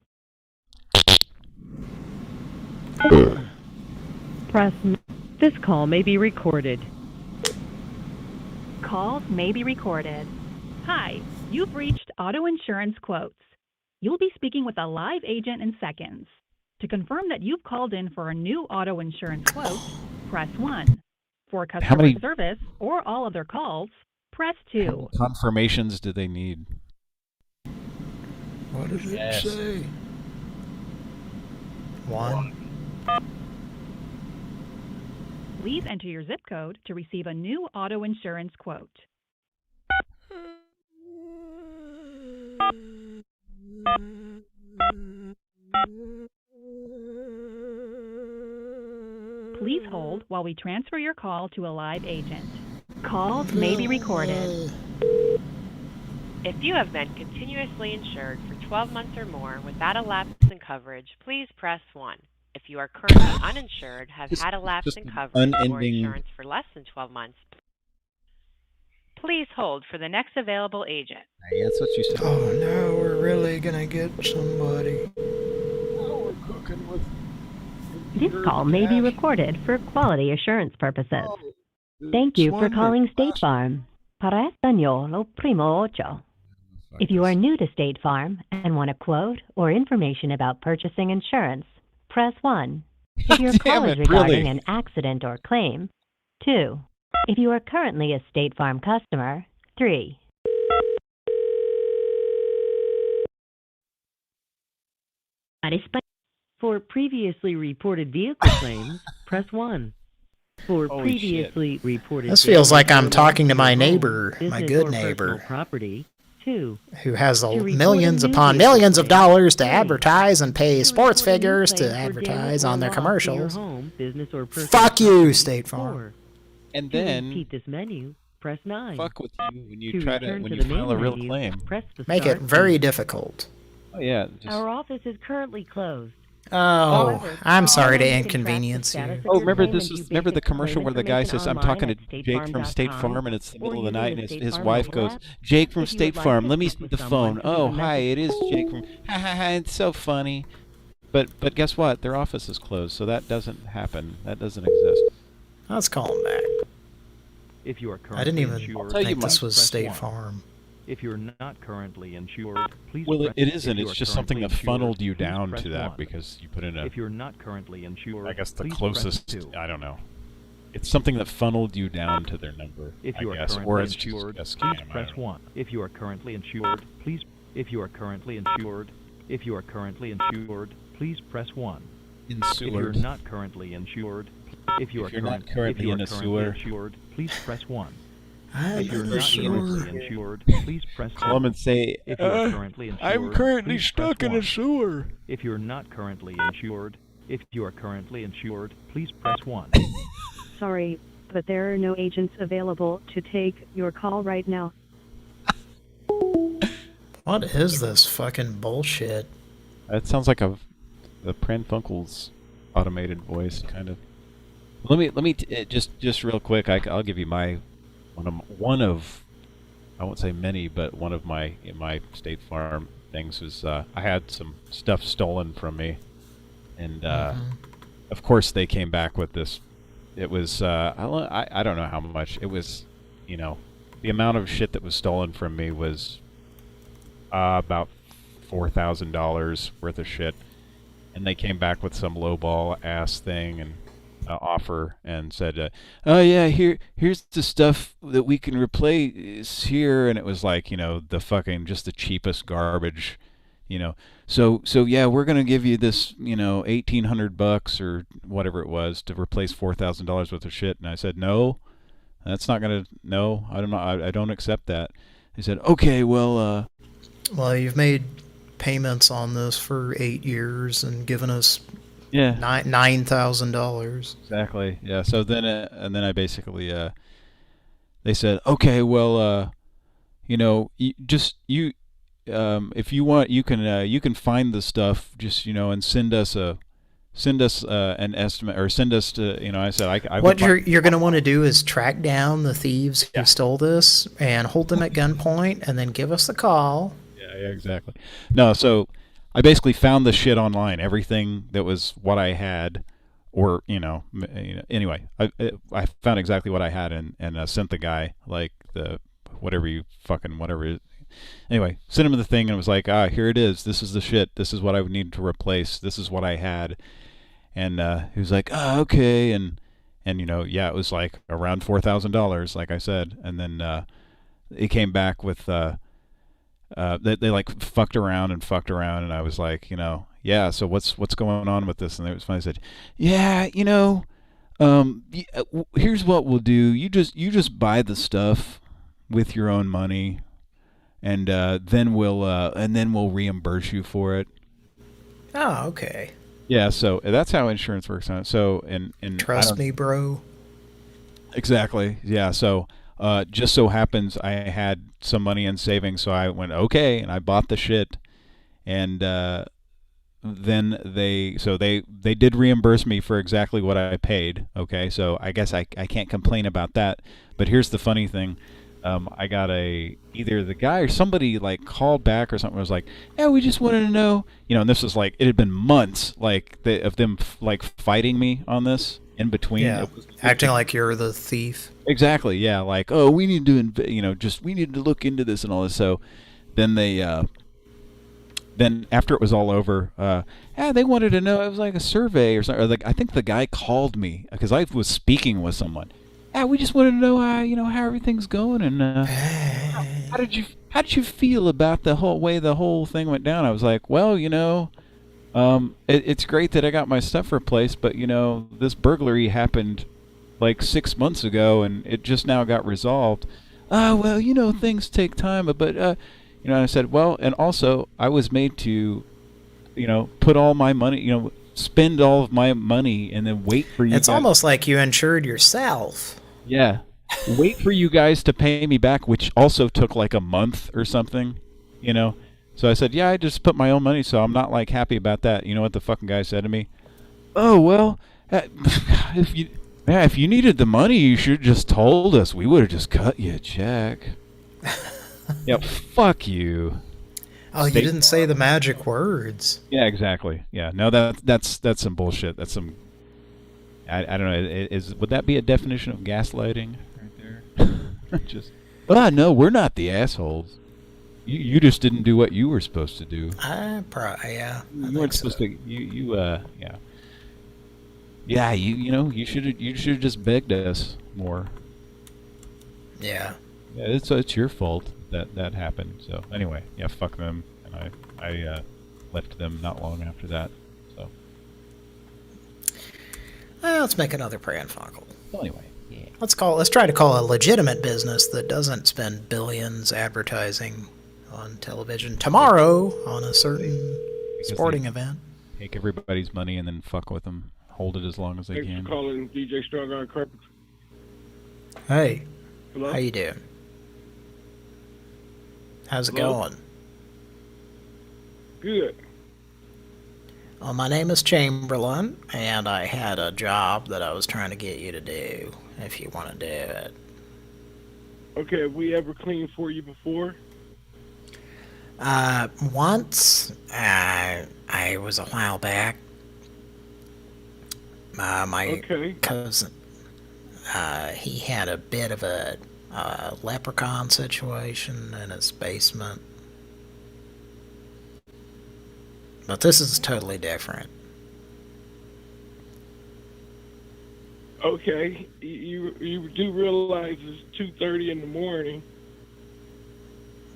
This call may be recorded. Calls may be recorded. Hi, you've reached Auto Insurance Quotes. You'll be speaking with a live agent in seconds. To confirm that you've called in for a new auto insurance quote, press 1. For customer service or all other calls, press 2. Confirmations do they need? What does Yes. it say? 1. Please enter your zip code to receive a new auto insurance quote. Please hold while we transfer your call to a live agent. Calls may be recorded. If you have been continuously insured for 12 months or more without a lapse in coverage, please press 1. If you are currently uninsured, have had a lapse in coverage or insurance for less than 12 months, please hold for the next available agent. Hey, that's what you said. Oh no, we're really gonna get somebody. Oh, we're cooking with. This call may be recorded for quality assurance purposes. Thank you for calling State Farm. Para español, primo ocho. If you are new to State Farm and want a quote or information about purchasing insurance, press 1. If your call is regarding an accident or claim, 2. If you are currently a State Farm customer, 3. For previously reported vehicle claims, press 1. For previously reported This feels like I'm talking to my neighbor, my good neighbor, property, 2. who has millions upon millions of dollars to advertise and pay sports figures to advertise on their commercials. Fuck you, State Farm. And then repeat this menu, press 9. Fuck with you when you file a real claim. Press the Make it very difficult. Oh yeah. Our office is currently closed. Oh, However, I'm sorry to you can inconvenience track the you. status of your claim Remember and the view commercial basic where the guy claim says, "I'm information talking to online Jake at from State statefarm.com, Farm," and it's the or middle of the night, and using his State wife Farm goes, mobile app. "Jake from If you State would like Farm, to let me speak see with the someone, phone." please Oh, leave a hi, message. it is Jake from. Ha ha ha! It's so funny. But guess what? Their office is closed, so that doesn't happen. That doesn't exist. Let's call him back. If you are I didn't currently even insured, think this was press State 1. Farm. If you're not currently insured, please Well, press. it if isn't. you It's are just something currently that funneled insured, you please down press to that 1. because you put in a, If you're not currently insured, I guess the please closest, press 2. I don't know. It's something that funneled you down to their number, If you I are guess, currently or it's insured, just a please scam. I press don't know. 1. If you are currently insured, please. If you are currently insured, if you are currently insured, please press 1. If you're Insured. not currently insured, if you are If you're not if currently you are in a currently sewer. insured, please press 1. I'm If you're in not the sewer. currently insured, please press 2. Call them and say, If you are currently insured, I'm currently please stuck press in a 1. sewer. If you're not currently insured, if you are currently insured, please press 1. Sorry, but there are no agents available to take your call right now. What is this fucking bullshit? That sounds like the Pran Funkels automated voice, kind of. Let me just real quick. I'll give you my one of I won't say many, but one of my State Farm things was I had some stuff stolen from me, and of course they came back with this. It was I don't know how much it was. You know, the amount of shit that was stolen from me was about $4,000 worth of shit, and they came back with some lowball ass thing and offer and said, "Oh yeah, here's the stuff that we can replace here," and it was like, you know, the fucking just the cheapest garbage, you know. So yeah, we're gonna give you this, you know, $1,800 or whatever it was to replace $4,000 worth of shit, and I said, no, that's not gonna. No, I don't know. I don't accept that. He said, okay, well. Well, you've made payments on this for 8 years and given us $9,000. Exactly. Yeah. So then, and then I basically, they said, okay, well, you know, if you want, you can find the stuff, just, you know, and send us an estimate, or send us to, you know. I said, what you're going to want to do is track down the thieves who stole this and hold them at gunpoint, and then give us the call. Yeah, exactly. No, so I basically found the shit online, everything that was what I had, or, you know, anyway, I found exactly what I had and sent the guy, like, the whatever. Anyway, sent him the thing, and it was like, here it is. This is the shit. This is what I would need to replace. This is what I had. And he was like, okay, and you know, yeah, it was like around $4,000, like I said, and then he came back with they like fucked around, and I was like, you know, yeah, so what's going on with this? And it was funny. I said, yeah, you know, here's what we'll do. You just buy the stuff with your own money, and then we'll reimburse you for it. Oh, okay. Yeah, so that's how insurance works on it. So and trust me, bro. Exactly. Yeah. So just so happens I had some money in savings, so I went okay, and I bought the shit, and then they did reimburse me for exactly what I paid. Okay, so I guess I can't complain about that. But here's the funny thing. I got either the guy or somebody like called back or something, was like, yeah, we just wanted to know, you know, and this was like, it had been months like of them like fighting me on this in between. Yeah, acting like you're the thief. Exactly. Yeah. Like, oh, we need to, you know, we need to look into this and all this. So then then after it was all over, they wanted to know. It was like a survey or something. Or I think the guy called me because I was speaking with someone. We just wanted to know how everything's going and how did you feel about the whole thing went down? I was like, well, it's great that I got my stuff replaced, but this burglary happened like 6 months ago and it just now got resolved. Well, things take time, but I said, well, and also I was made to, put all my money, spend all of my money and then wait for you. It's almost like you insured yourself. Yeah. Wait for you guys to pay me back, which also took like a month or something, So I said, yeah, I just put my own money, so I'm not like happy about that. You know what the fucking guy said to me? Oh, well, if you needed the money, you should have just told us. We would have just cut you a check. Yeah, fuck you. Oh, you didn't say the magic words. Yeah, exactly. Yeah, no, that's some bullshit. That's some. I don't know. Would that be a definition of gaslighting right there? Just. No, we're not the assholes. You just didn't do what you were supposed to do. Yeah. You weren't supposed to. Yeah. Yeah, you should have just begged us more. Yeah. Yeah, it's your fault that happened. So anyway, yeah, fuck them, and I left them not long after that. So. Well, let's make another Pran Funkel. Well, anyway, yeah. Let's try to call a legitimate business that doesn't spend billions advertising on television tomorrow on a certain sporting event. Take everybody's money and then fuck with them. Hold it as long as they can. Thanks for calling DJ Strong on Carpet. Hey. Hello? How you doing? How's it Hello? going? Good. Well, my name is Chamberlain, and I had a job that I was trying to get you to do, if you want to do it. Okay, have we ever cleaned for you before? Once, I was a while back. My cousin, he had a bit of a leprechaun situation in his basement. But this is totally different. Okay, you do realize it's 2:30 in the morning.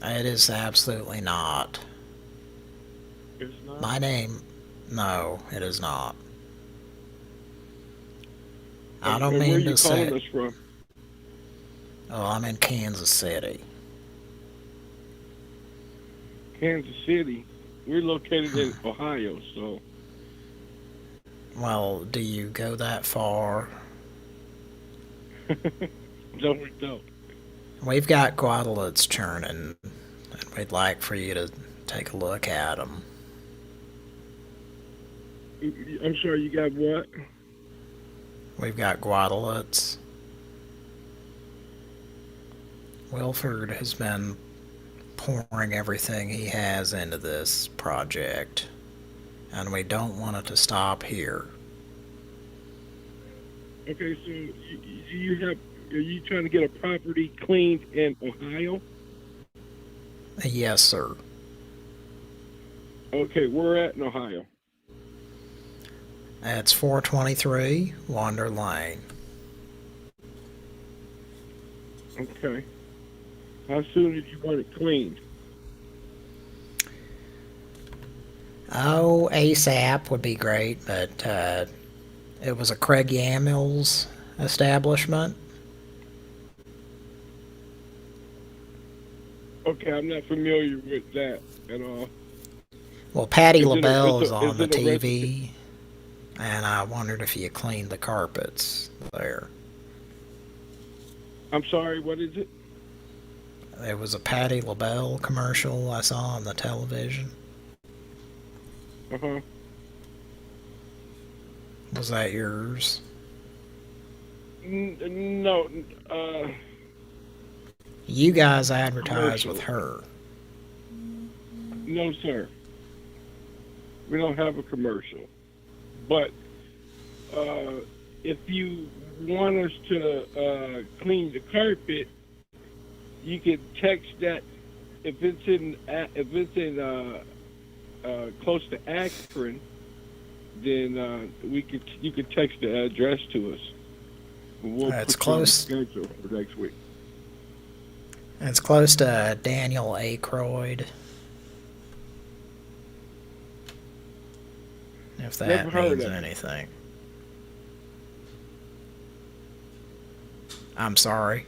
It is absolutely not. It's not? My name... No, it is not. I don't mean to say... Where are you calling us from? Oh, I'm in Kansas City. Kansas City. We're located in Ohio, so... Well, do you go that far? No, we don't. We've got Guadaloupes churning, and we'd like for you to take a look at them. I'm sorry, you got what? We've got Guadaloupes. Wilford has been pouring everything he has into this project, and we don't want it to stop here. Okay, so are you trying to get a property cleaned in Ohio? Yes, sir. Okay, where at in Ohio? It's 423 Wander Lane. Okay. How soon did you want it cleaned? Oh, ASAP would be great, but it was a Craig Yamil's establishment. Okay, I'm not familiar with that at all. Well, Patty LaBelle is on the TV, and I wondered if you cleaned the carpets there. I'm sorry, what is it? There was a Patty LaBelle commercial I saw on the television. Uh-huh. Was that yours? No, You guys advertise with her. No, sir. We don't have a commercial. But if you want us to clean the carpet, you can text that close to Akron, then you could text the address to us. We'll It's put you on the close. schedule for next week. It's close to Daniel Aykroyd. If that Never heard means of it. anything. I'm sorry.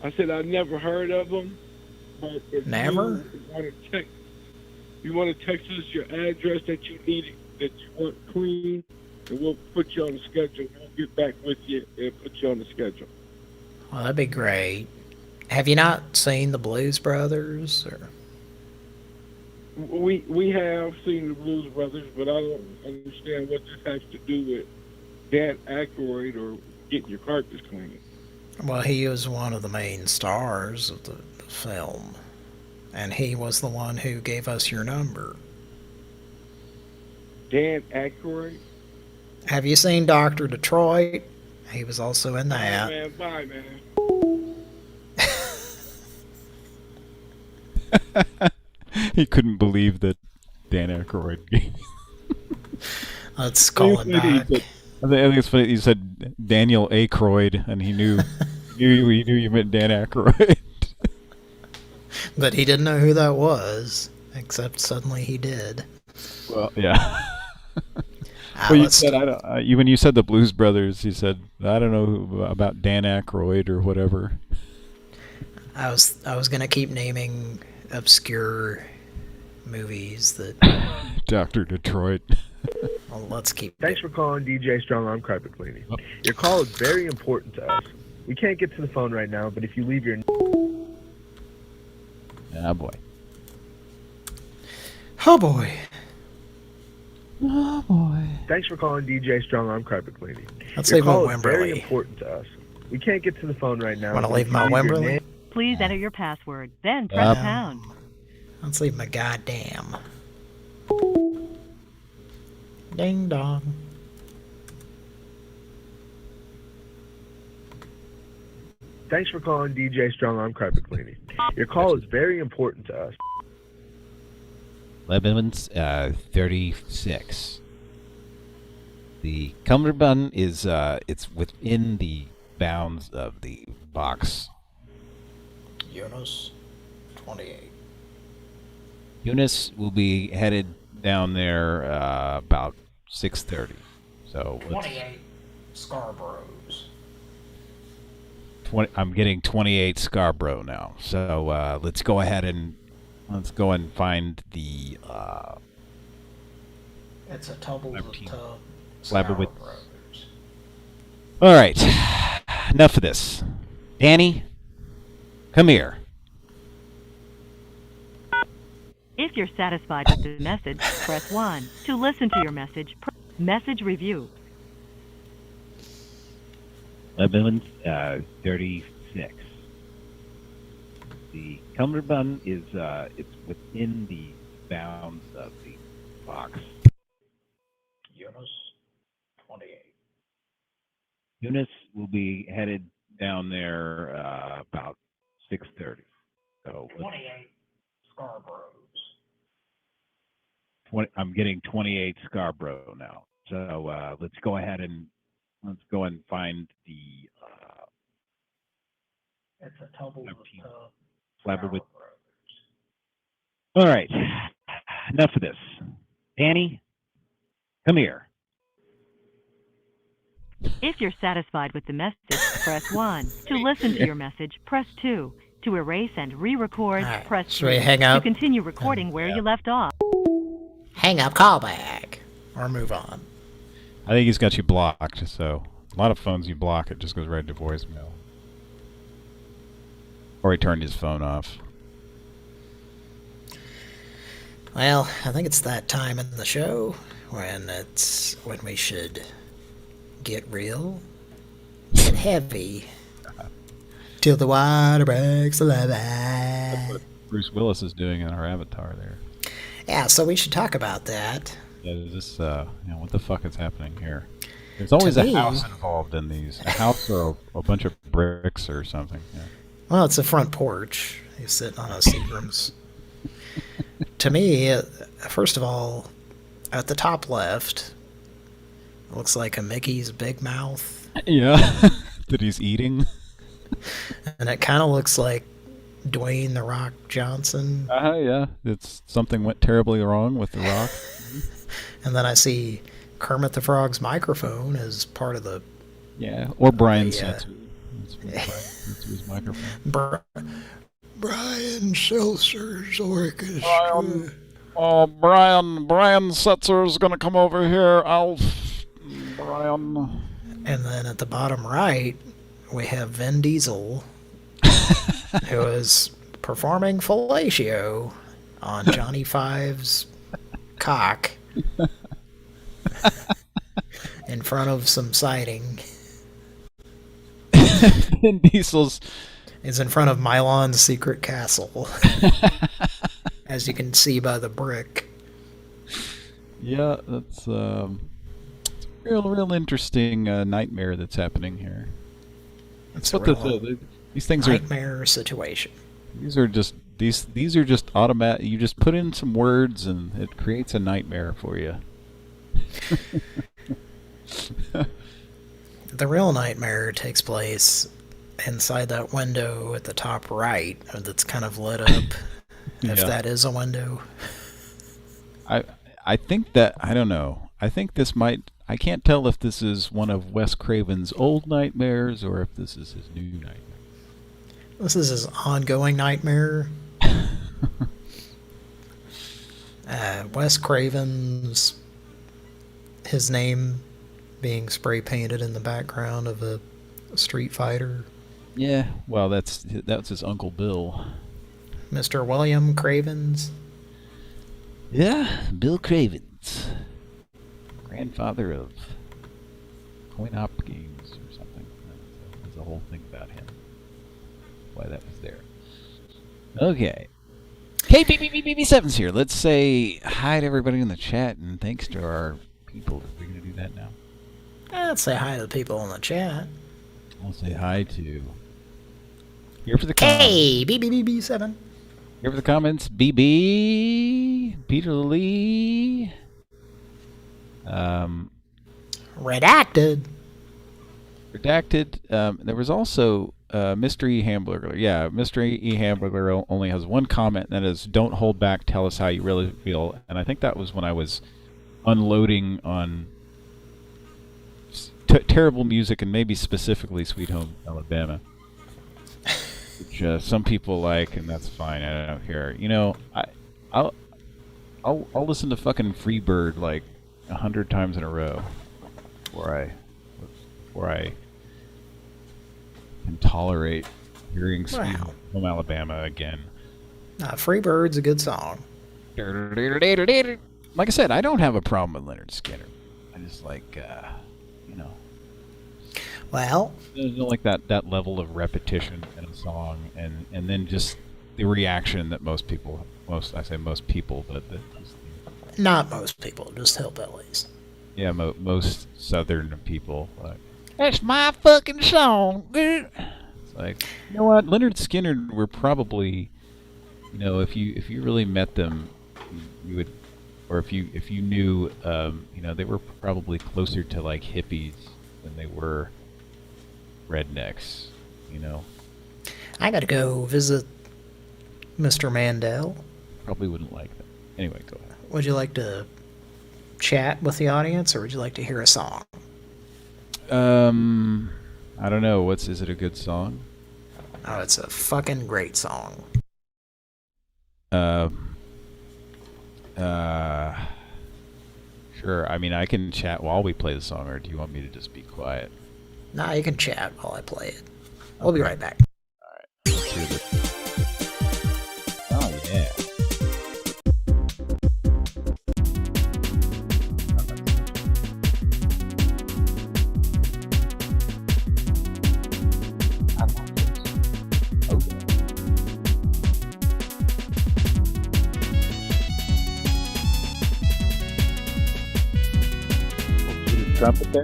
I said I never heard of them, but if Never? you want to text us your address that you need, that you want clean, and we'll put you on the schedule. We'll get back with you and put you on the schedule. Well, that'd be great. Have you not seen the Blues Brothers? Or? We have seen the Blues Brothers, but I don't understand what this has to do with Dan Aykroyd or getting your carpets clean. Well, he was one of the main stars of the film, and he was the one who gave us your number. Dan Aykroyd? Have you seen Dr. Detroit? He was also in that. Bye, man. He couldn't believe that Dan Aykroyd. Let's call him back. I think it's funny. You said Daniel Aykroyd, and he knew you meant Dan Aykroyd. But he didn't know who that was, except suddenly he did. Well, yeah. Well, you said when you said the Blues Brothers, you said I don't know about Dan Aykroyd or whatever. I was gonna keep naming obscure movies that. Dr. Detroit. Well, let's keep. Thanks for calling DJ Strong Arm Carpet Cleaning. Your call is very important to us. We can't get to the phone right now, but if you leave your... Ah, boy. Oh, boy. Oh, boy. Thanks for calling DJ Strong Arm Carpet Cleaning. Let's Your leave my call is very Wimberley. important to us. We can't get to the phone right now. Want to but leave if my you your Wimberley? name- Please enter your password, then press pound. Let's leave my goddamn. Ding dong. Thanks for calling DJ Strong Arm Carpet Cleaning. Your call is very important to us. Lebanon's 36. The cummerbund is it's within the bounds of the box. Eunice, 28. Eunice will be headed down there about 6:30. So 28 Scarboroughs. I'm getting 28 Scarborough now. So let's go ahead and find the. It's a Tubble's a tub. Slabber with. All right, enough of this. Danny, come here. If you're satisfied with the message, press 1. To listen to your message, message review. Lebanon's 36. The cummerbund is it's within the bounds of the box. Eunice, 28. Eunice will be headed down there about 6:30. So 28 Scarboroughs. I'm getting 28 Scarborough now. So let's go ahead and find the. It's a Tubble's a tub. Slabber with. All right, enough of this. Danny, come here. If you're satisfied with the message, press 1. To listen to your message, press 2. To erase and re-record, Right. press Should we 3. hang up? To continue recording where you left off. Hang up, call back, or move on. I think he's got you blocked, so a lot of phones you block, it just goes right to voicemail. Or he turned his phone off. Well, I think it's that time in the show when we should get real, get heavy, till the water breaks the levee. That's what Bruce Willis is doing in our avatar there. Yeah, so we should talk about that. Yeah, is this, what the fuck is happening here? There's always a house involved in these. A house or a bunch of bricks or something. Yeah. Well, it's a front porch. He's sitting on a Seagram's. To me, first of all, at the top left, it looks like a Mickey's Big Mouth. Yeah, that he's eating. And it kind of looks like Dwayne The Rock Johnson. Yeah, it's something went terribly wrong with The Rock. And then I see Kermit the Frog's microphone as part of the... Yeah, or Brian Setzer. That's his microphone. Brian Seltzer's orchestra. Brian Setzer's gonna come over here. Brian. And then at the bottom right, we have Vin Diesel, who is performing fellatio on Johnny Five's cock in front of some siding. Vin Diesel's is in front of Mylon's secret castle, as you can see by the brick. Yeah, that's real interesting nightmare that's happening here. It's what these things nightmare situation. These are just automatic. You just put in some words and it creates a nightmare for you. The real nightmare takes place inside that window at the top right that's kind of lit up. If that is a window. I think that, I don't know. I think this might, I can't tell if this is one of Wes Craven's old nightmares or if this is his new nightmare. This is his ongoing nightmare. Wes Craven's, his name being spray painted in the background of a Street Fighter. Yeah, well, that's his Uncle Bill. Mr. William Cravens. Yeah, Bill Cravens. Grandfather of coin-op games or something. There's a whole thing about him. Why that was there. Okay. Hey, BB7's here. Let's say hi to everybody in the chat and thanks to our people. Are we going to do that now? Let's say hi to the people in the chat. I'll say hi to... Here for the comments. Hey, BB7. Here for the comments. BB, Peter Lee. Redacted. There was also Mystery Hamburger. Yeah, Mystery E Hamburger only has one comment, and that is, "Don't hold back. Tell us how you really feel." And I think that was when I was unloading on terrible music, and maybe specifically Sweet Home Alabama, which some people like, and that's fine. I don't care. You know, I'll listen to fucking Freebird like 100 times in a row before I can tolerate hearing Sweet Home Alabama again. Freebird's a good song. Like I said, I don't have a problem with Leonard Skinner. I just like, you know. Well, I don't like that level of repetition in a song, and then just the reaction that most people, I say most people, but not most people, just hillbillies. Yeah, most Southern people. Like, that's my fucking song. It's like, you know what, Leonard Skinner were probably, you know, if you really met them, you would, or if you knew, you know, they were probably closer to like hippies than they were rednecks, you know. I gotta go visit Mr. Mandel. Probably wouldn't like that. Anyway, go ahead. Would you like to chat with the audience, or would you like to hear a song? I don't know. Is it a good song? Oh, it's a fucking great song. Sure. I mean, I can chat while we play the song, or do you want me to just be quiet? Nah, you can chat while I play it. We'll be right back. All right. Let's hear this. Oh, yeah. Trumpet there.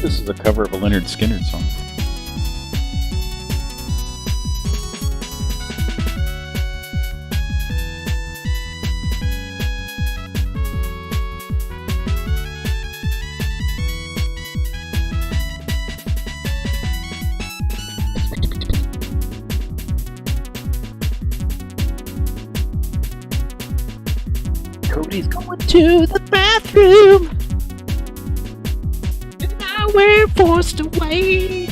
This is a cover of a Leonard Skinner song. Cody's going to the bathroom. And now we're forced to wait.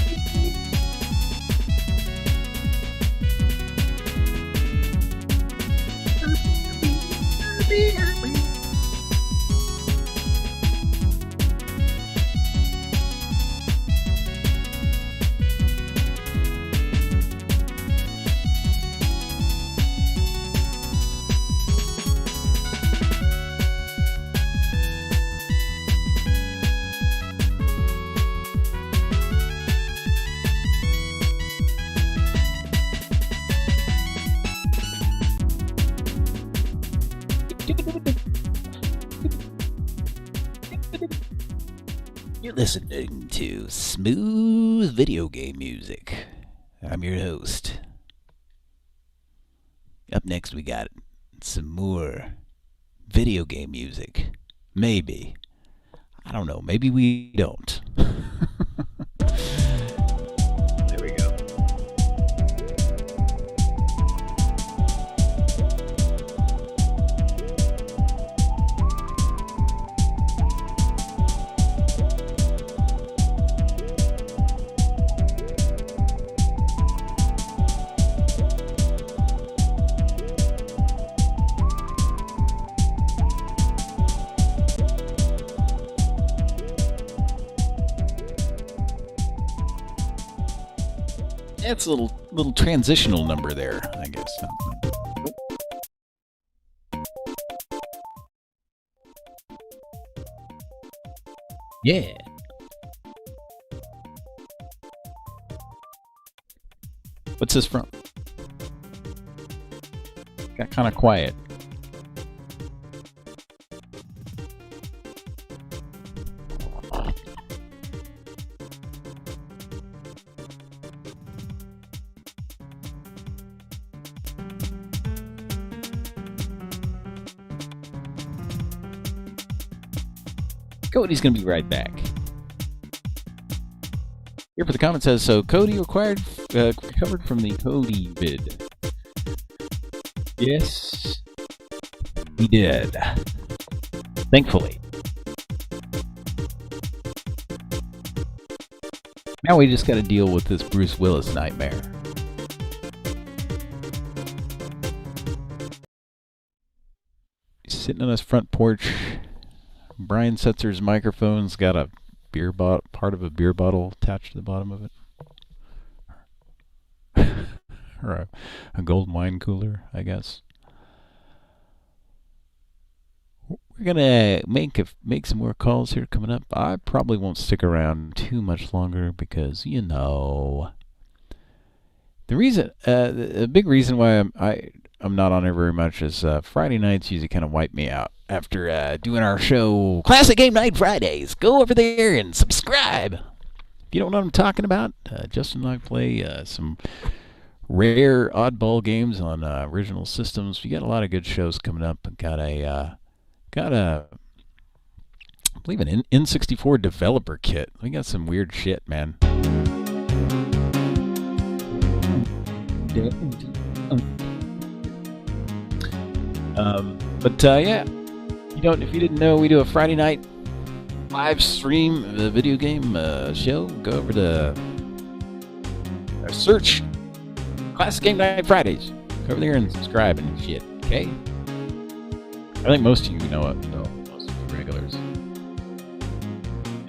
You're listening to Smooth Video Game Music. I'm your host. Up next, we got some more video game music. Maybe. I don't know. Maybe we don't. There we go. It's a little transitional number there, I guess. Yeah. What's this from? Got kind of quiet. Cody's going to be right back. Here for the comment says, so Cody recovered from the Cody vid. Yes, he did. Thankfully. Now we just got to deal with this Bruce Willis nightmare. He's sitting on his front porch. Brian Setzer's microphone's got a part of a beer bottle attached to the bottom of it. Or a gold wine cooler, I guess. We're gonna make some more calls here coming up. I probably won't stick around too much longer because, you know, the reason, the big reason why I'm not on there very much is Friday nights usually kind of wipe me out. After doing our show, Classic Game Night Fridays, go over there and subscribe. If you don't know what I'm talking about, Justin and I play some rare oddball games on original systems. We got a lot of good shows coming up. Got a I believe an N64 developer kit. We got some weird shit, man. Yeah. If you didn't know, we do a Friday night live stream of the video game show. Go over to search Classic Game Night Fridays. Go over there and subscribe and shit, okay? I think most of you know it, though. Most of you regulars.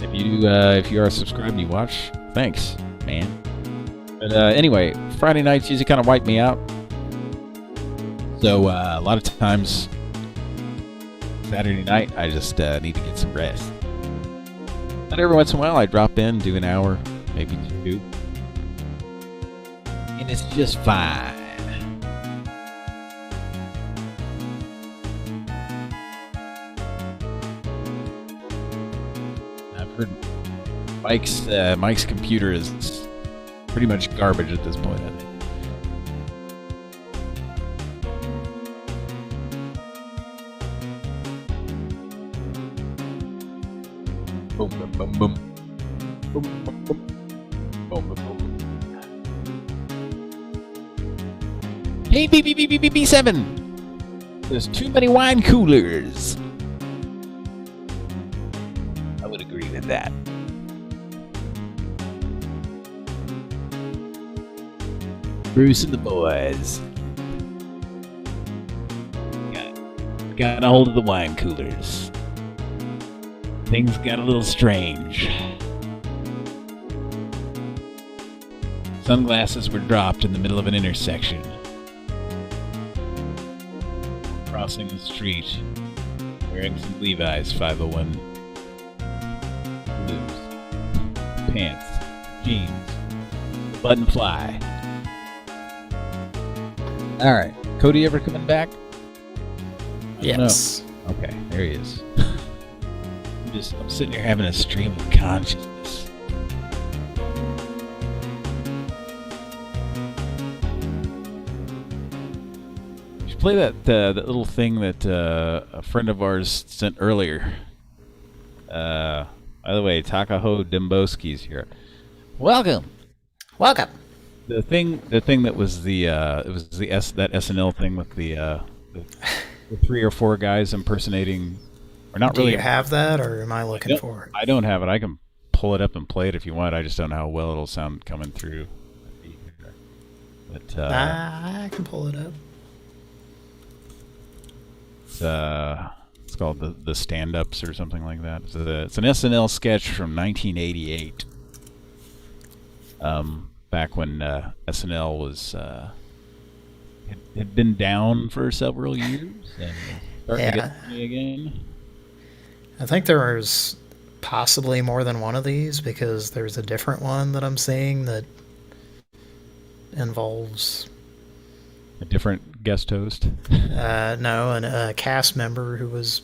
If you are subscribed and you watch, thanks, man. But anyway, Friday nights usually kind of wipe me out. So a lot of times, Saturday night, I just need to get some rest. But every once in a while, I drop in, do an hour, maybe two. And it's just fine. Mike's computer is pretty much garbage at this point, I think. Boom, boom, boom, boom. Boom, boom, boom. Boom, boom, boom. Hey, B7! There's too many wine coolers. I would agree with that. Bruce and the boys got a hold of the wine coolers. Things got a little strange. Sunglasses were dropped in the middle of an intersection. Crossing the street, wearing some Levi's 501 blues, pants, jeans, button fly. All right, Cody ever coming back? Yes. Okay, there he is. I'm sitting here having a stream of consciousness. You should play that little thing that a friend of ours sent earlier. By the way, Takaho Dembowski's here. Welcome. The thing that was that SNL thing with the 3 or 4 guys impersonating. Or not really. Do you have that, or am I looking for it? I don't have it. I can pull it up and play it if you want. I just don't know how well it'll sound coming through. But I can pull it up. It's called the Stand-Ups or something like that. It's an SNL sketch from 1988. Back when SNL was had been down for several years and starting to get money again. I think there's possibly more than one of these because there's a different one that I'm seeing that involves a different guest host. No, and a cast member who was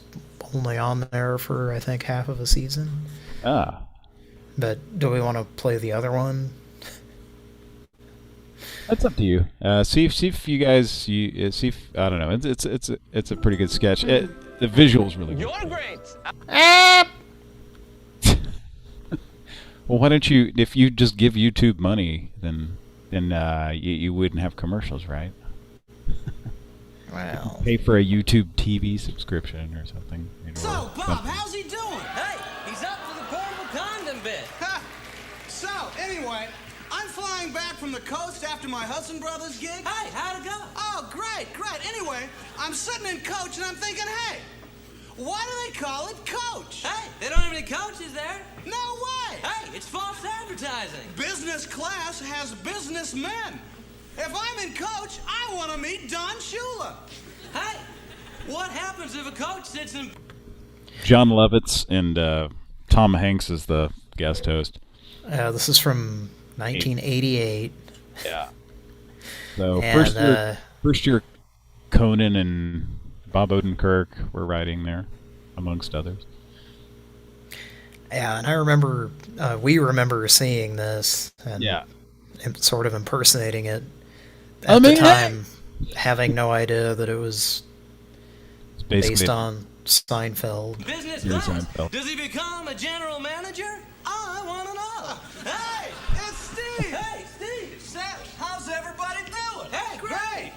only on there for I think half of a season. Ah. But do we want to play the other one? That's up to you. See if you guys see if I don't know. It's a pretty good sketch. The visual's really good. You're great. Well, why don't you? If you just give YouTube money, then you wouldn't have commercials, right? Well, pay for a YouTube TV subscription or something. So, Bob, how's he doing? Hey, he's up for the portable condom bit. So, anyway, I'm flying back from the coast after my Hudson Brothers gig. Hey, how'd it go? Oh, great. Anyway, I'm sitting in coach and I'm thinking, hey, why do they call it coach? Hey, they don't have any coaches there. No way. Hey, it's false advertising. Business class has businessmen. If I'm in coach, I want to meet Don Shula. Hey, what happens if a coach sits in... John Lovitz and Tom Hanks is the guest host. This is from 1988. Yeah. So and, first year Conan and Bob Odenkirk were writing there, amongst others. Yeah, and I remember, we remember seeing this and sort of impersonating it at the time, having no idea that it was based on Seinfeld. Business class. Does he become a general manager? I want to know. Hey, it's Steve. Hey, Steve. Seth, how's everybody doing? Hey, great.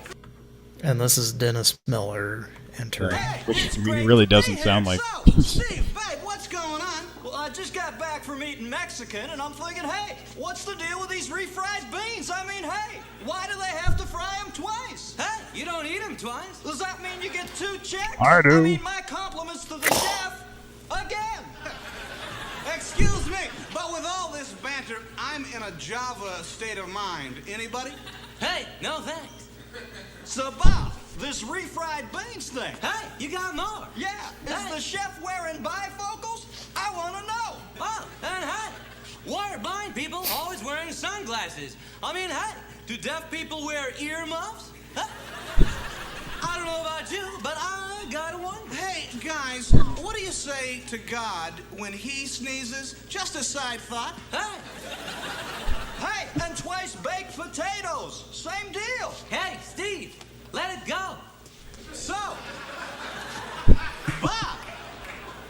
And this is Dennis Miller entering. Which really doesn't sound like... Steve, babe, what's going on? Well, I just got back from eating Mexican, and I'm thinking, hey, what's the deal with these refried beans? I mean, hey, why do they have to fry them twice? Hey, you don't eat them twice. Does that mean you get 2 checks? I do. I mean, my compliments to the chef again. Excuse me, but with all this banter, I'm in a Java state of mind. Anybody? Hey, no thanks. So, Bob, this refried beans thing. Hey, you got more. Yeah, is the chef wearing bifocals? I want to know. Oh, and hey, why are blind people always wearing sunglasses? I mean, hey, do deaf people wear earmuffs? Huh? I don't know about you, but I got one. Hey, guys, what do you say to God when he sneezes? Just a side thought. Hey! Hey, and twice baked potatoes. Same deal. Hey, Steve, let it go. So, Bob,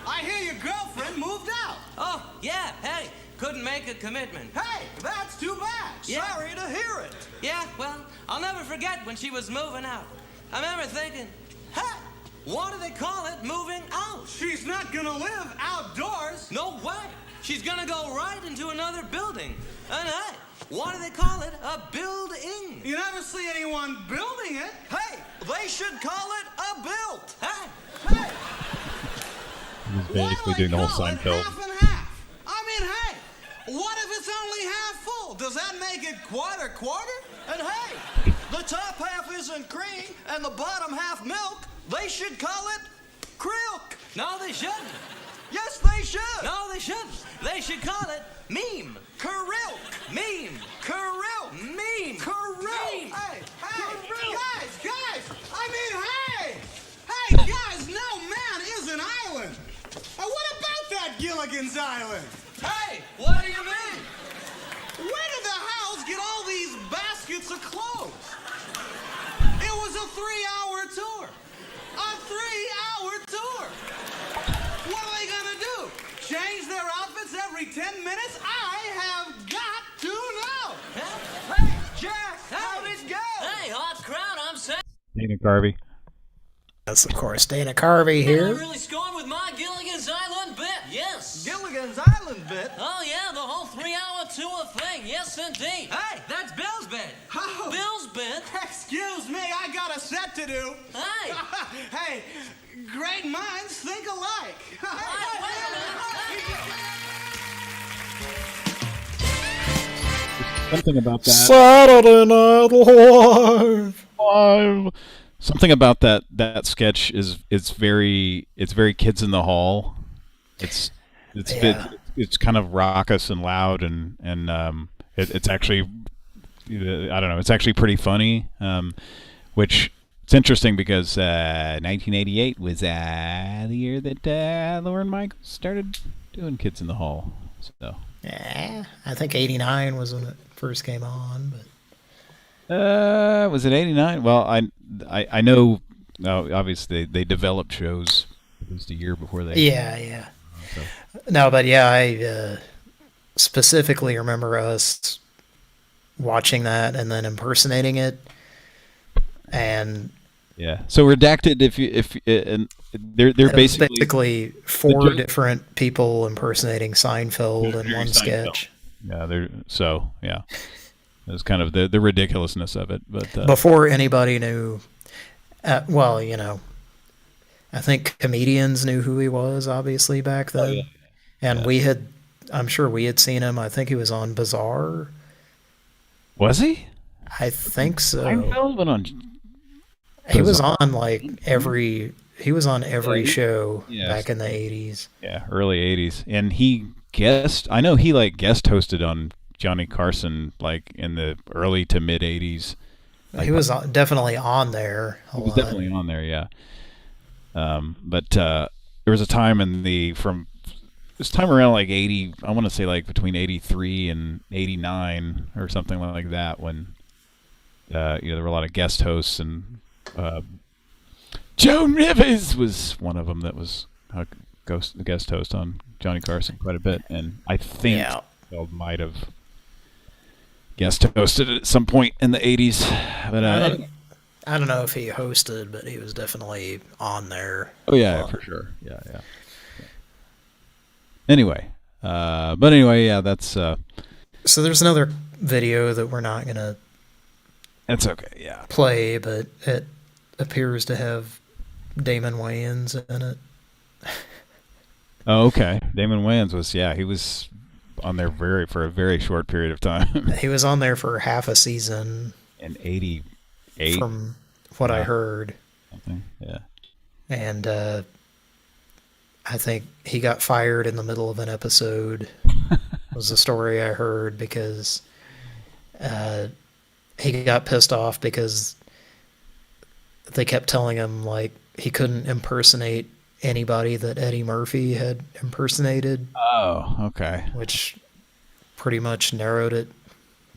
I hear your girlfriend moved out. Oh, yeah, hey, couldn't make a commitment. Hey, that's too bad. Yeah. Sorry to hear it. Yeah, well, I'll never forget when she was moving out. I remember thinking, hey, what do they call it, moving out? She's not gonna live outdoors. No way. She's gonna go right into another building. And hey, what do they call it? A building. You never see anyone building it. Hey, they should call it a built. Hey, hey. He's basically doing the whole Seinfeld. Half and half. I mean, hey, what if it's only half full? Does that make it quarter? And hey, the top half isn't cream and the bottom half milk. They should call it krilk. No, they shouldn't. Yes, they should. No, they shouldn't. They should call it meme. Krilk. Meme. Krilk. Meme. Krilk. Hey, guys, I mean, hey, guys, no man is an island. What about that Gilligan's Island? Hey, what do you mean? Where did the Howes get all these baskets of clothes? It was a 3-hour tour. A 3-hour tour. What are they gonna do? Change their outfits every 10 minutes? I have got to know. Hey, Jack, how'd it go? Hey, hot crowd, I'm saying. Dana Carvey. That's, of course, Dana Carvey here. I'm really scored with my Gilligan's Island bit, yes. Gilligan's Island bit? Oh, yeah, the whole 3-hour tour thing, yes, indeed. Hey, that's Bill's bit. Oh. Bill's bit? Excuse me, I got a set to do. Hey. Hey, great minds think alike. Something about that. Saturday Night Live. Something about that sketch is very kids in the hall. It's kind of raucous and loud and it's actually I don't know, it's actually pretty funny. Which it's interesting because 1988 was the year that Lauren Michaels started doing Kids in the Hall. So yeah, I think 89 was when it first came on, but was it 89? Well, I know obviously they developed shows at least a year before they. Yeah. No, but yeah, I specifically remember us watching that and then impersonating it, and yeah. So redacted and they're basically four different people impersonating Seinfeld in one sketch. Yeah, it was kind of the ridiculousness of it, but before anybody knew. Well, you know, I think comedians knew who he was, obviously, back then. Oh, yeah. And I'm sure we had seen him. I think he was on Bizarre. Was he? I think so. Seinfeld went on. He was on like every show back in the 80s. Yeah, early 80s. And I know he like guest hosted on Johnny Carson like in the early to mid 80s. He was definitely on there. He was definitely on there, yeah. But there was a time this time around like 80, I want to say like between 83 and 89 or something like that, when there were a lot of guest hosts, and Joan Rivers was one of them that was a guest host on Johnny Carson quite a bit, and I think Seinfeld might have guest hosted at some point in the 80s, but I don't know if he hosted, but he was definitely on there. Oh yeah, for sure. Yeah. Anyway, that's. So there's another video that we're not gonna. That's okay. Yeah. Play, but it appears to have Damon Wayans in it. Oh, okay. Damon Wayans he was on there for a very short period of time. He was on there for half a season. In 88? From what I heard. Something, yeah. And I think he got fired in the middle of an episode, was the story I heard, because he got pissed off because they kept telling him like he couldn't impersonate anybody that Eddie Murphy had impersonated. Oh, okay. Which pretty much narrowed it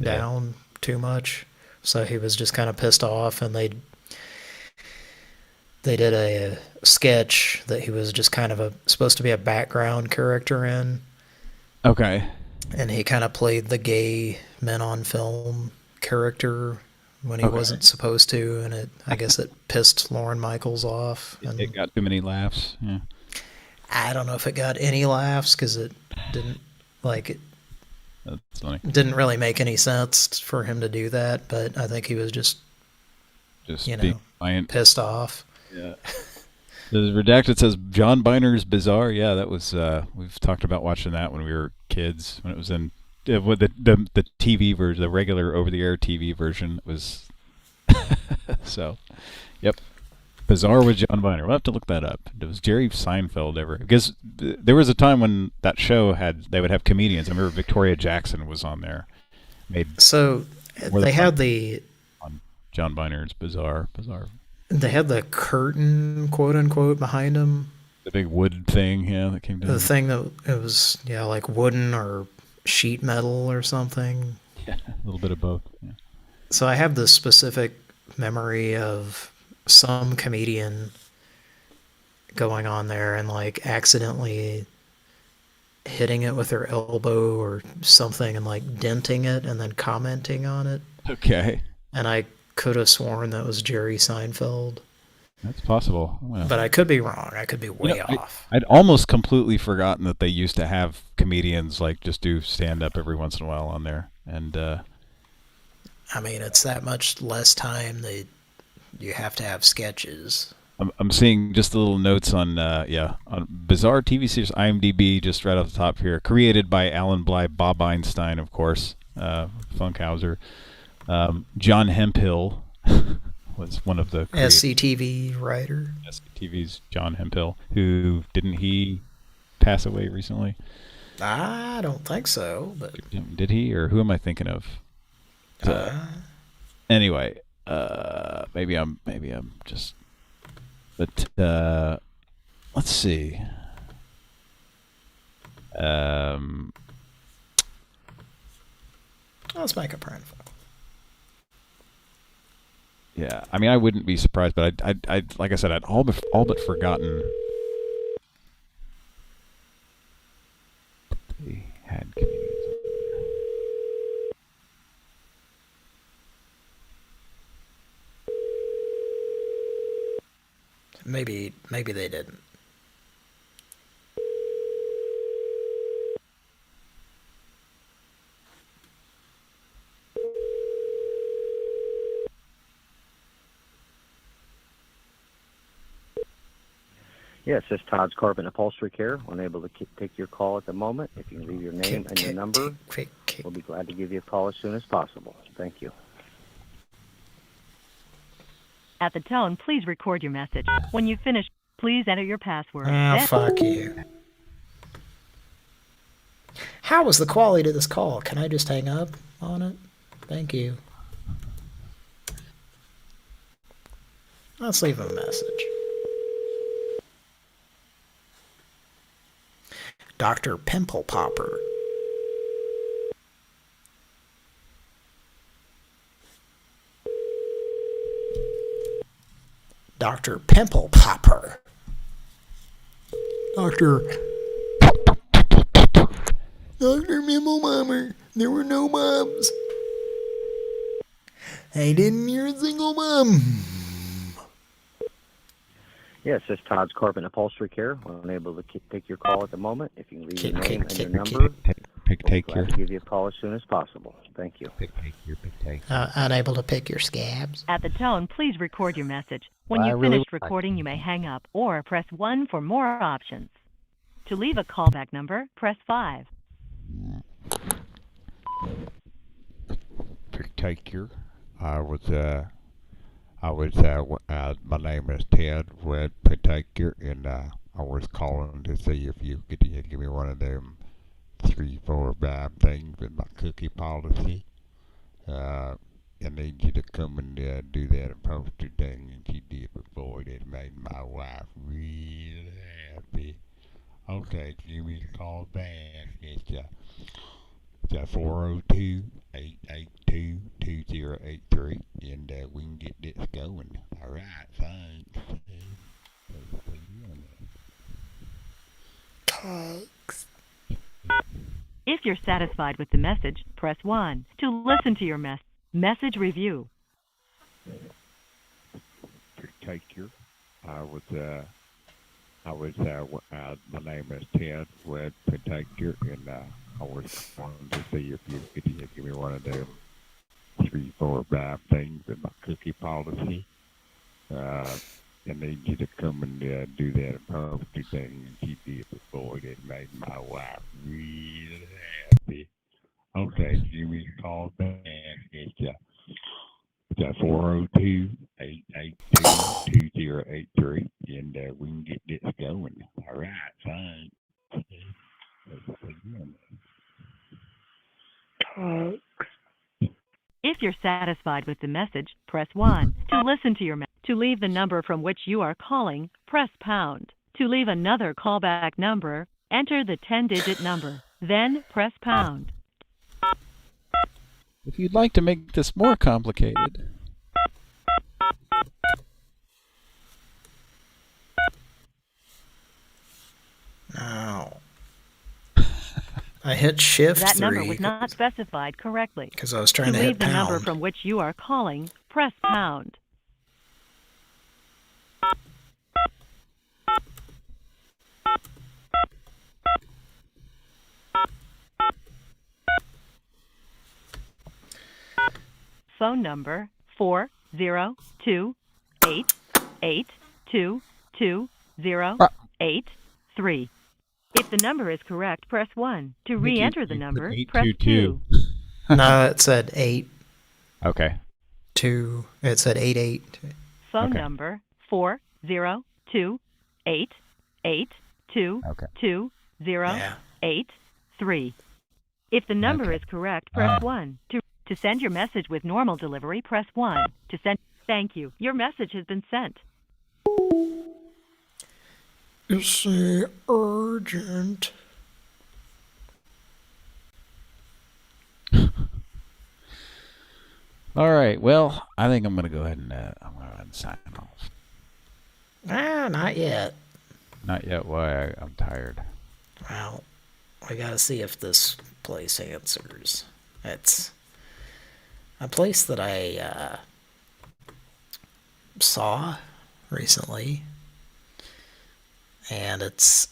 down too much. So he was just kind of pissed off, and they did a sketch that he was just kind of supposed to be a background character in. Okay. And he kind of played the gay men on film character when he wasn't supposed to, and I guess it pissed Lorne Michaels off. And it got too many laughs. Yeah. I don't know if it got any laughs because it didn't That's funny. Didn't really make any sense for him to do that, but I think he was just being pissed off. Yeah. The redacted says John Biner's Bizarre. Yeah, that was we've talked about watching that when we were kids, when it was in with the TV version, the regular over-the-air TV version was so. Yep. Bizarre with John Biner. We'll have to look that up. Was Jerry Seinfeld ever? Because there was a time when that show they would have comedians. I remember Victoria Jackson was on there. So they had on John Biner's Bizarre. They had the curtain, quote unquote, behind him. The big wood thing, that came down. The thing that it was, like wooden or sheet metal or something. Yeah, a little bit of both. Yeah. So I have this specific memory of some comedian going on there and like accidentally hitting it with their elbow or something and like denting it and then commenting on it. Okay. And I could have sworn that was Jerry Seinfeld. That's possible. But I could be wrong. I could be way off. I'd almost completely forgotten that they used to have comedians like just do stand-up every once in a while on there. And I mean, it's that much less time that you have to have sketches. I'm seeing just the little notes on on Bizarre TV series IMDb just right off the top here. Created by Alan Bly, Bob Einstein, of course, Funkhauser. John Hemphill was one of the SCTV writer. SCTV's John Hemphill, who didn't he pass away recently? I don't think so, but did he, or who am I thinking of? Anyway, maybe I'm just. But let's see. Let's make a Pran Funkels. Yeah, I mean, I wouldn't be surprised, but I like I said, I'd all but forgotten. They had comedians. Maybe they didn't. Yes, this is Todd's Carpet Upholstery Care. Unable to take your call at the moment. If you can leave your name and your number, we'll be glad to give you a call as soon as possible. Thank you. At the tone, please record your message. When you've finished, please enter your password. Fuck you. How was the quality to this call? Can I just hang up on it? Thank you. Let's leave a message. Dr. Pimple Popper. Dr. Pimple Popper. Dr. Pimple Popper. There were no moms. I didn't hear a single mom. Yes, this is Todd's Carpet Upholstery Care. Unable to take your call at the moment. If you can leave your name and your number, we'll be glad to give you a call as soon as possible. Thank you. Unable to pick your scabs. At the tone, please record your message. When you've finished recording, you may hang up or press 1 for more options. To leave a callback number, press 5. Take your. My name is Ted Red Pitaker, and I was calling to see if you could give me one of them 3, 4, 5 things with my cookie policy. I need you to come and do that poster thing that you did before that made my wife real happy. Okay, give me a call back. It's 402-882-2083, and we can get this going. All right, thanks. Thanks. If you're satisfied with the message, press 1. To listen to your message review. Take your. My name is Ted Red Protector, and I was wanting to see if you could give me one of them 3, 4, 5 things in my cookie policy. I need you to come and do that poster thing that you did before that made my wife real happy. Okay, give me a call back. It's 402-882-2083, and we can get this going. All right, thanks. If you're satisfied with the message, press 1. To listen to your to leave the number from which you are calling, press pound. To leave another callback number, enter the 10-digit number, then press pound. If you'd like to make this more complicated, no. I hit shift That 3. number was not specified correctly. Because I was trying to hit leave the pound. number from which you are calling, press pound. Phone number 402-882-2083. If the number is correct, press 1. To re-enter the number, press 2. No, it said 8. Okay. 2. It said 88. Phone number 402-882-2083. If the number is correct, press 1. To send your message with normal delivery, press 1. To send, thank you. Your message has been sent. It's urgent. All right. Well, I think I'm going to go ahead and sign off. Not yet. Not yet. Why? I'm tired. Well, I gotta see if this place answers. It's a place that I saw recently, and it's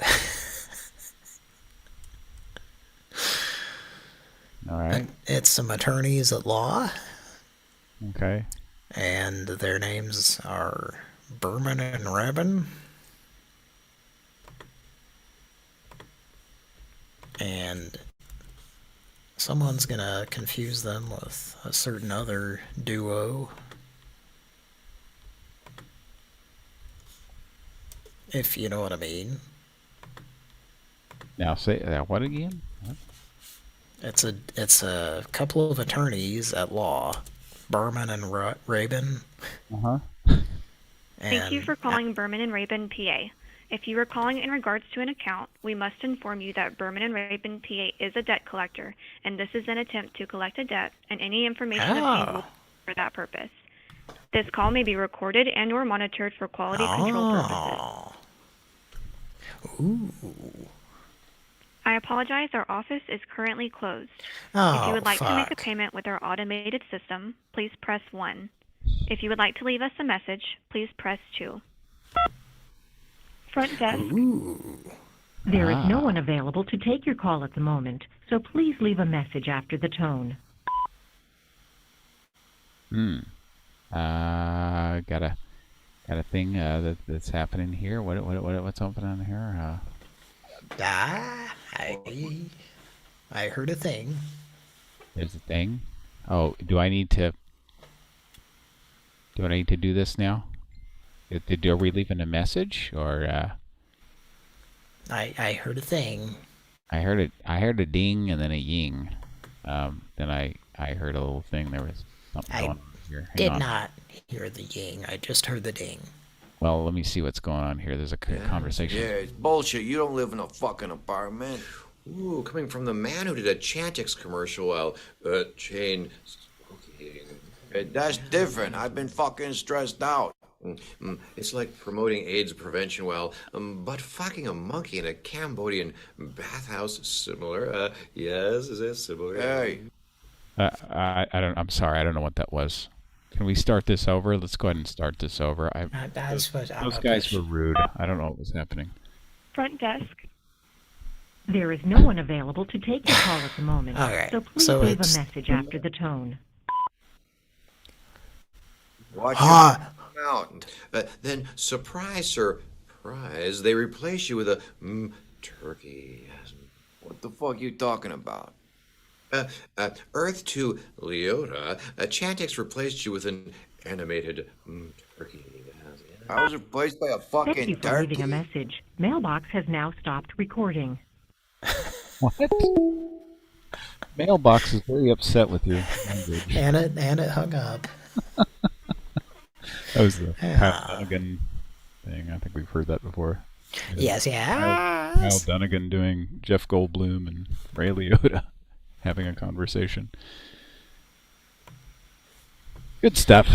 all right. It's some attorneys at law. Okay. And their names are Berman and Rabin. And someone's gonna confuse them with a certain other duo. If you know what I mean. Now say what again? What? It's a couple of attorneys at law, Berman and Rabin. Thank you for calling Berman and Rabin, PA. If you are calling in regards to an account, we must inform you that Berman and Rabin, PA is a debt collector, and this is an attempt to collect a debt, and any information obtained will be for that purpose. This call may be recorded and or monitored for quality control purposes. Ooh. I apologize, our office is currently closed. Oh, if you would like to make a fuck. payment with our automated system, please press 1. If you would like to leave us a message, please press 2. Front desk. There is no one available to take your call at the moment, so please leave a message after the tone. Got a thing that's happening here. What's happening here? I heard a thing. There's a thing. Oh, do I need to do this now? Are we leaving a message or? I heard a thing. I heard a ding and then a ying. Then I heard a little thing. There was Something I going on here. Hang did on. not hear the ying. I just heard the ding. Well, let me see what's going on here. There's a conversation. Yeah, it's bullshit. You don't live in a fucking apartment. Ooh, coming from the man who did a Chantix commercial while chain smoking. That's different. I've been fucking stressed out. It's like promoting AIDS prevention while butt fucking a monkey in a Cambodian bathhouse. Similar. Yes, is it similar? Hey. I don't. I'm sorry. I don't know what that was. Can we start this over? Let's go ahead and start this over. Those guys were rude. I don't know what was happening. Front desk. There is no one available to take your call at the moment. Okay, So please so leave a it's- message after the tone. Watch your out. Then, surprise, they replace you with a turkey. What the fuck you talking about? Earth to Leota, Chantix replaced you with an animated turkey. I was replaced by a fucking Thank you for turkey. leaving a message. Mailbox has now stopped recording. What? Mailbox is very upset with your language. And it hung up. That was the Kyle Dunnigan thing. I think we've heard that before. Yes. Kyle Dunnigan doing Jeff Goldblum and Ray Liotta having a conversation. Good stuff.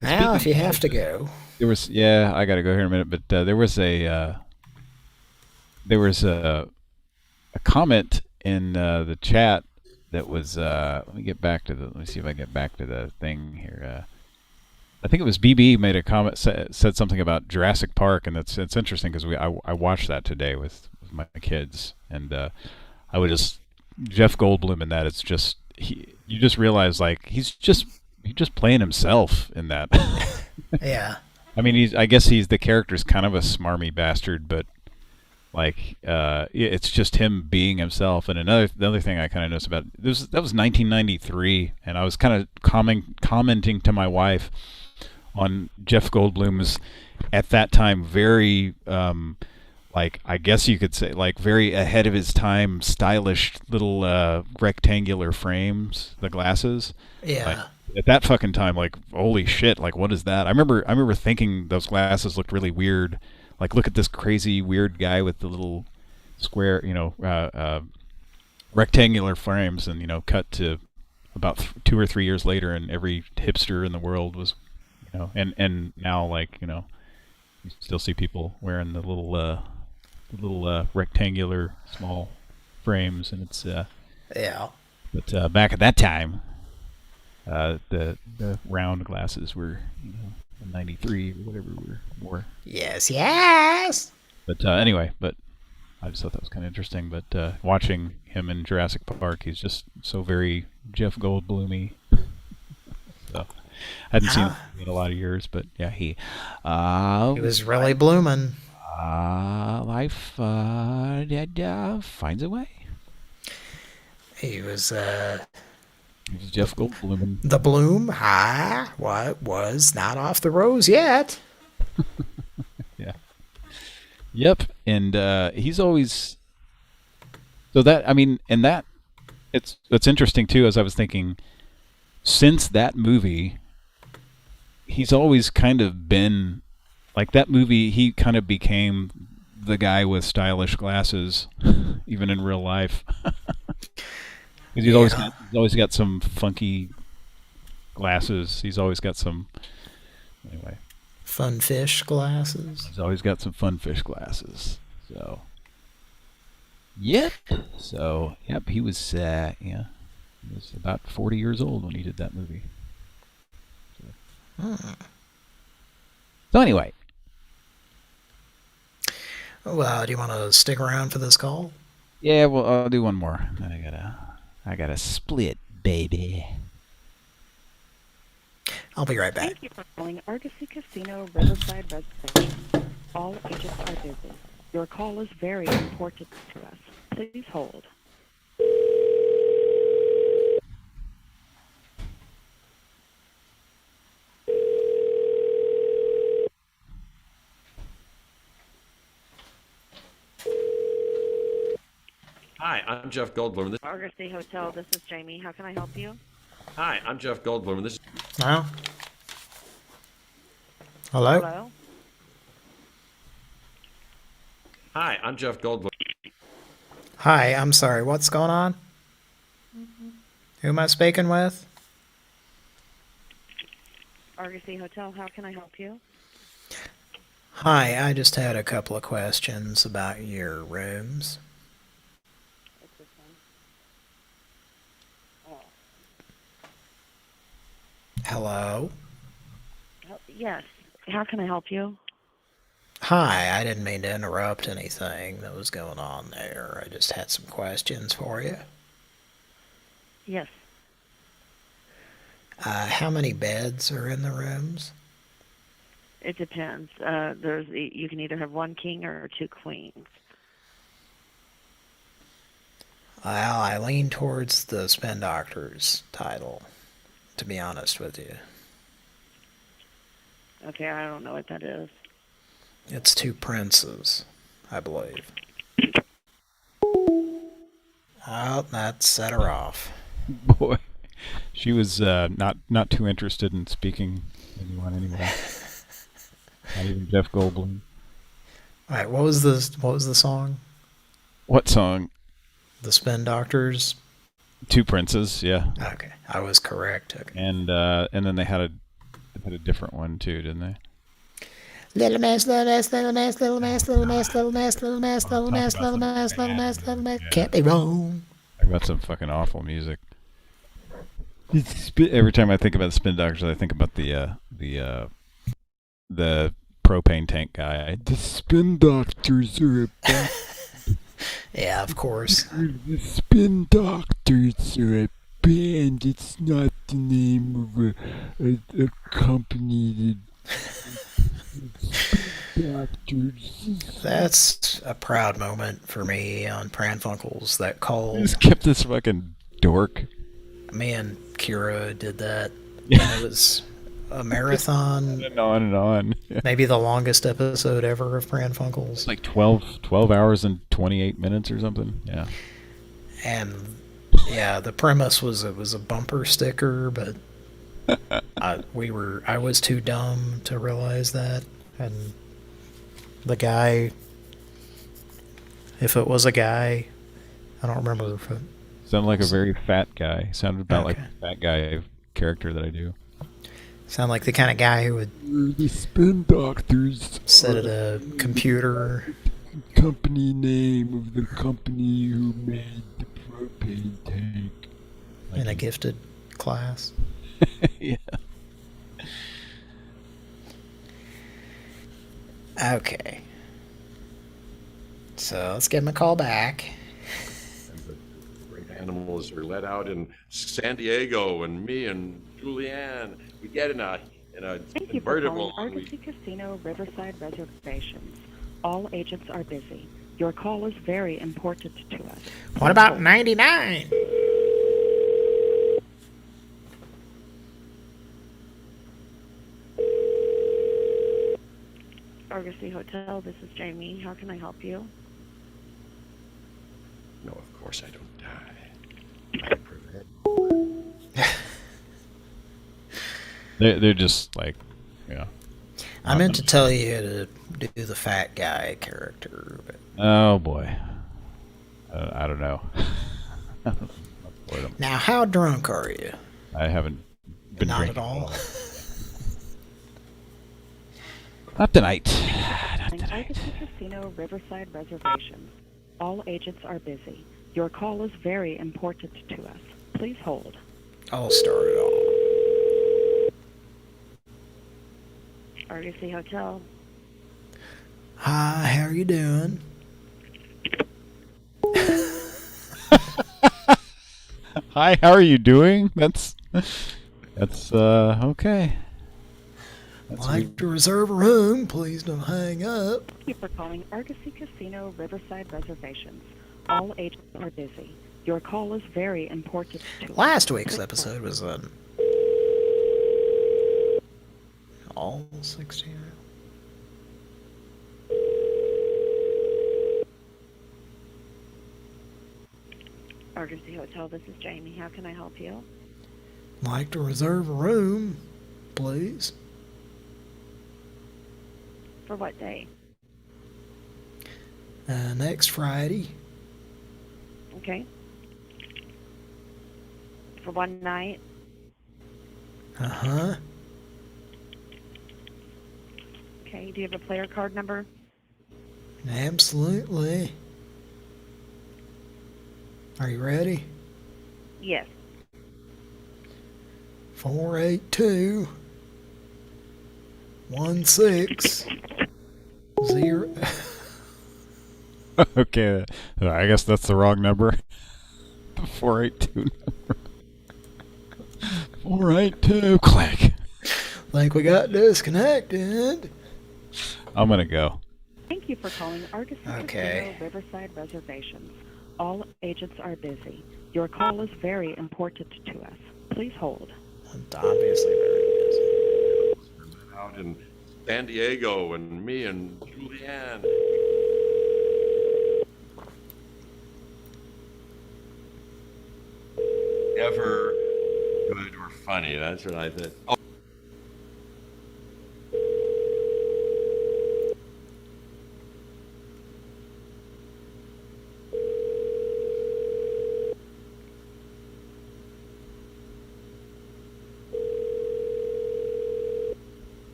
Now, if you have to go. There was, I got to go here in a minute, but there was a comment in the chat that was let me see if I get back to the thing here. I think it was BB made a comment, said something about Jurassic Park, and it's interesting because I watched that today with my kids, and I would just Jeff Goldblum in that. It's just you just realize like he's just playing himself in that. Yeah. I mean, I guess the character's kind of a smarmy bastard, but like it's just him being himself. And the other thing I kind of noticed about that was 1993, and I was kind of commenting to my wife on Jeff Goldblum's at that time very like I guess you could say like very ahead of his time, stylish little rectangular frames, the glasses. Yeah. Like, at that fucking time, like holy shit, like what is that? I remember thinking those glasses looked really weird. Like look at this crazy weird guy with the little square, rectangular frames, and cut to about 2 or 3 years later, and every hipster in the world was, and now like you still see people wearing the little rectangular small frames, and it's yeah. But back at that time, the round glasses were 93 or whatever were more. Yes. But anyway, I just thought that was kind of interesting. But watching him in Jurassic Park, he's just so very Jeff Goldblum-y. So I hadn't seen him in a lot of years, but yeah, he was really blooming. Life finds a way. He was Jeff Goldblum. The bloom, what was not off the rose yet. Yeah. Yep, and he's always so that and that it's interesting too. As I was thinking, since that movie, he's always kind of been like that movie. He kind of became the guy with stylish glasses, even in real life. He's always got some funky glasses. He's always got some fun fish glasses. He's always got some fun fish glasses. So yep. So yep, he was he was about 40 years old when he did that movie. So anyway. Well, do you want to stick around for this call? Yeah, well, I'll do one more. I got a split, baby. I'll be right back. Thank you for calling Argosy Casino Riverside Reservation. All agents are busy. Your call is very important to us. Please hold. Hi, I'm Jeff Goldblum. Argosy Hotel, this is Jamie. How can I help you? Hi, I'm Jeff Goldblum, and this is... No? Hello? Hello? Hi, I'm Jeff Goldblum. Hi, I'm sorry, what's going on? Who am I speaking with? Argosy Hotel, how can I help you? Hi, I just had a couple of questions about your rooms. What's this one? Oh. Hello? Yes. How can I help you? Hi, I didn't mean to interrupt anything that was going on there. I just had some questions for you. Yes. How many beds are in the rooms? It depends. You can either have one king or two queens. Well, I lean towards the Spin Doctors title, to be honest with you. Okay, I don't know what that is. It's two princes, I believe. Oh, that set her off. Boy, she was not too interested in speaking to anyone anyway. Not even Jeff Goldblum. All right, what was the song? What song? The Spin Doctors. Two Princes, yeah. Okay, I was correct. Okay. And then they had a different one too, didn't they? Little mess, little mess, little mess, little mess, little mess, little mess, little mess, little mess, little mess, little mess, little mess. Can't be wrong. I got some fucking awful music. Every time I think about the Spin Doctors, I think about the propane tank guy. The Spin Doctors are a band. Yeah, of course. The Spin Doctors are a band. It's not the name of a company. That's a proud moment for me on Pran Funkels. That call. Just kept this fucking dork. Me and Kira did that. Yeah. It was a marathon. And on and on. Maybe the longest episode ever of Pran Funkels. It's like 12 hours and 28 minutes or something. Yeah. And yeah, the premise was it was a bumper sticker, but I was too dumb to realize that. And the guy, if it was a guy, I don't remember if it sounded like a very fat guy. Sounded about like a fat guy character that I do. Sound like the kind of guy who would the Spin Doctors sit at a computer. Company name of the company who made the propane tank. In a gifted class. Yeah. Okay. So let's give him a call back. Great animals are let out in San Diego, and me and Julianne, we get in a Thank you for convertible. calling Argosy Casino Riverside Reservations. All agents are busy. Your call is very important to us. What about 99? Argosy Hotel, this is Jamie. How can I help you? No, of course I don't die. They're just like, yeah. I meant to tell you to do the fat guy character, but oh boy, I don't know. Now, how drunk are you? I haven't been Not drinking at all. Not tonight. Argosy Casino Riverside Reservations. All agents are busy. Your call is very important to us. Please hold. I'll start it all. Argosy Hotel. Hi, how are you doing? Hi, how are you doing? That's okay. I'd like to reserve a room. Please don't hang up. Thank you for calling Argosy Casino Riverside Reservations. All agents are busy. Your call is very important to us. Last week's episode was all 16. Argosy Hotel, this is Jamie. How can I help you? Like to reserve a room, please. For what day? Next Friday. Okay. For one night? Uh-huh. Okay. Do you have a player card number? Absolutely. Are you ready? Yes. 482 16 0. Okay, I guess that's the wrong number. 482 number. 482. Click. Think we got disconnected. I'm gonna go. Thank you for calling Argus Casino Riverside Reservations. All agents are busy. Your call is very important to us. Please hold. Obviously very busy. Out in San Diego, and me and Julianne. Ever good or funny? That's what I said. Oh.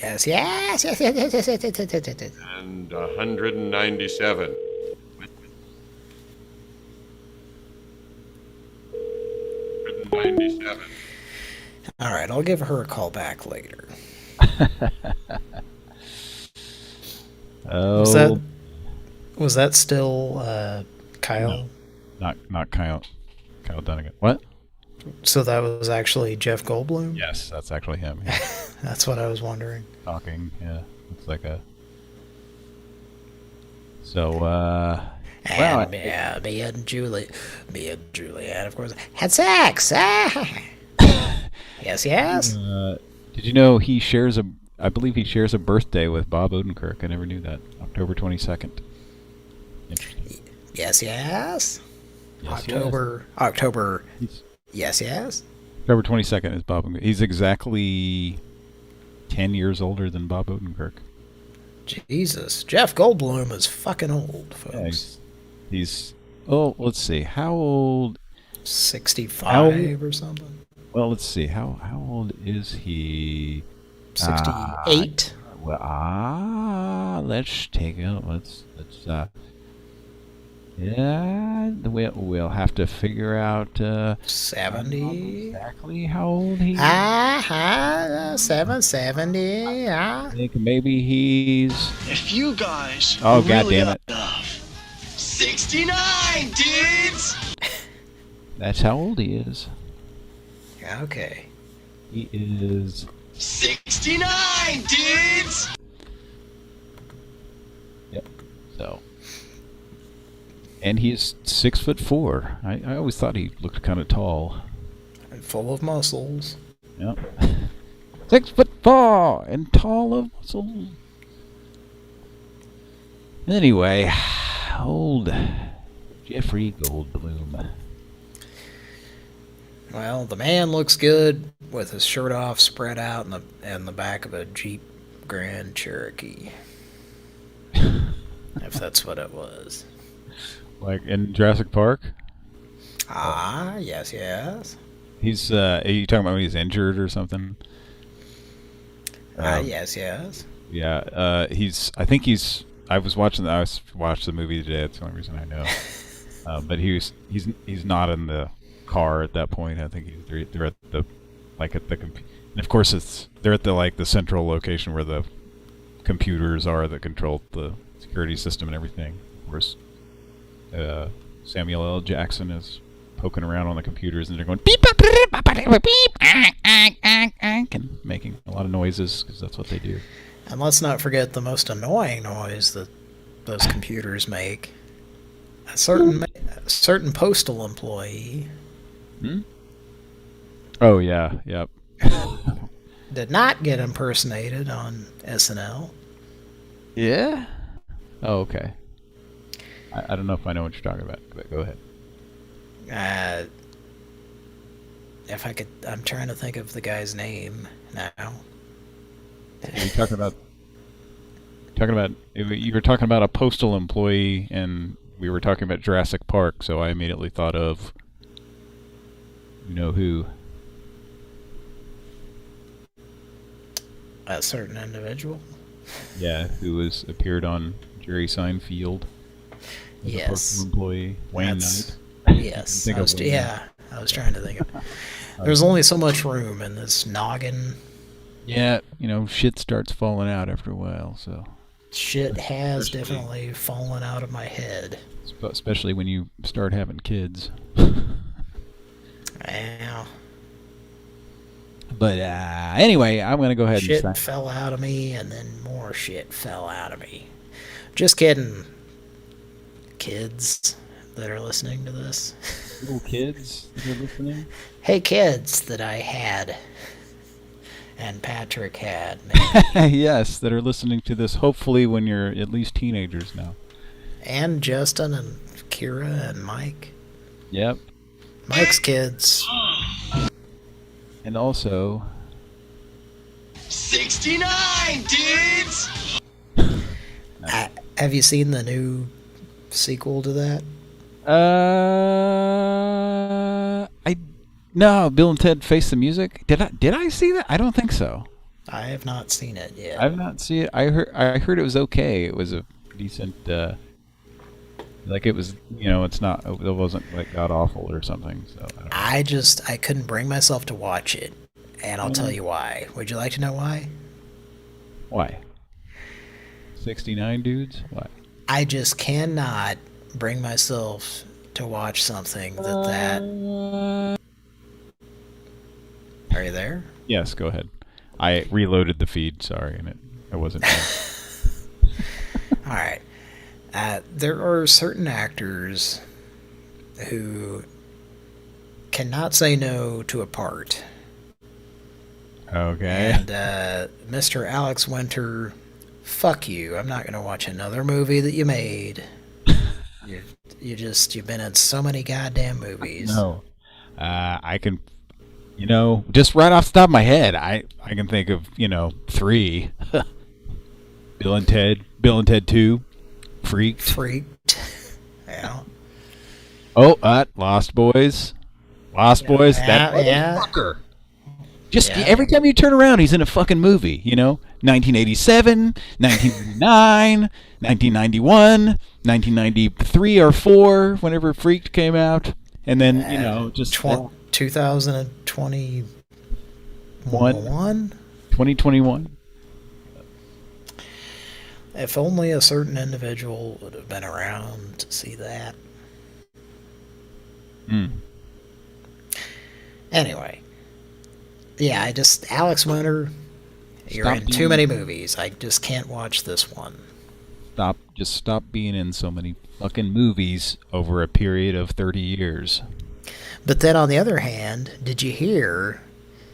Yes, yes, yes, yes, yes, yes, yes, yes, yes, yes, yes. And 197. 197. All right, I'll give her a call back later. Oh. Was that still Kyle? No, not Kyle. Kyle Dunnigan. What? So that was actually Jeff Goldblum? Yes, that's actually him. Yeah. That's what I was wondering. Talking, yeah. Looks like a... So, well... Yeah, me and Julianne, of course, had sex! Yes, yes. Did you know he shares a... I believe he shares a birthday with Bob Odenkirk. I never knew that. October 22nd. Interesting. Yes, yes. Yes, October... Yes, yes. October 22nd is Bob Odenkirk. He's exactly 10 years older than Bob Odenkirk. Jesus. Jeff Goldblum is fucking old, folks. Yeah, he's... Oh, let's see. How old... 65 or something? Well, let's see. How old is he? 68. Let's take a... Let's yeah, we'll have to figure out 70. Exactly how old he is. 770. I think maybe he's... If you guys Oh, really goddammit. enough. 69, dudes! That's how old he is. Okay. He is... 69, dudes! Yep. So... And he's 6'4". I always thought he looked kind of tall. And full of muscles. Yep. 6'4" and tall of muscle. Anyway, old Jeffrey Goldblum. Well, the man looks good with his shirt off, spread out in the back of a Jeep Grand Cherokee. If that's what it was. Like in Jurassic Park? Yes, yes. Are you talking about when he's injured or something? Yes, yes. Yeah, I watched the movie today, that's the only reason I know. But he's not in the car at that point. I think they're at the, like at the, and of course they're at the central location where the computers are that control the security system and everything. Of course, Samuel L. Jackson is poking around on the computers and they're going beep, beep, beep, and making a lot of noises because that's what they do. And let's not forget the most annoying noise that those computers make. A certain postal employee. Oh yeah, yep. Did not get impersonated on SNL. Yeah. Oh, okay. I don't know if I know what you're talking about, but go ahead. If I could, I'm trying to think of the guy's name now. You're talking about. You were talking about a postal employee, and we were talking about Jurassic Park, so I immediately thought of. You know who? A certain individual. Yeah, who appeared on Jerry Seinfeld. As a postal employee, Wayne Knight. Yes, I was trying to think of. There's only so much room in this noggin. Yeah, shit starts falling out after a while, so. Shit has definitely fallen out of my head. Especially when you start having kids. Yeah. But anyway, I'm going to go ahead and shit fell out of me, and then more shit fell out of me. Just kidding. Kids that are listening to this. Little kids that are listening? Hey, kids that I had. And Patrick had. Yes, that are listening to this, hopefully when you're at least teenagers now. And Justin and Kira and Mike. Yep. Mike's kids. And also... 69, dudes! Have you seen the new sequel to that? No, Bill and Ted Face the Music. Did I see that? I don't think so. I have not seen it yet. I've not seen it. I heard it was okay. It was a decent. Like it was, it's not. It wasn't like god awful or something. So I couldn't bring myself to watch it, and I'll tell you why. Would you like to know why? Why? 69 dudes? Why? I just cannot bring myself to watch something that. Are you there? Yes, go ahead. I reloaded the feed. Sorry, and it wasn't. All right. There are certain actors who cannot say no to a part. Okay. And Mr. Alex Winter, fuck you. I'm not going to watch another movie that you made. You've been in so many goddamn movies. No. I can, just right off the top of my head, I can think of, 3. Bill and Ted 2. Freaked. Yeah. Oh, Lost Boys. That motherfucker. Just every time you turn around, he's in a fucking movie, 1987, 1989, 1991, 1993 or 4, whenever Freaked came out. And then, just... 2021? 2021. If only a certain individual would have been around to see that. Anyway. Yeah, Alex Winter, you're in too many movies. I just can't watch this one. Stop being in so many fucking movies over a period of 30 years. But then on the other hand, did you hear...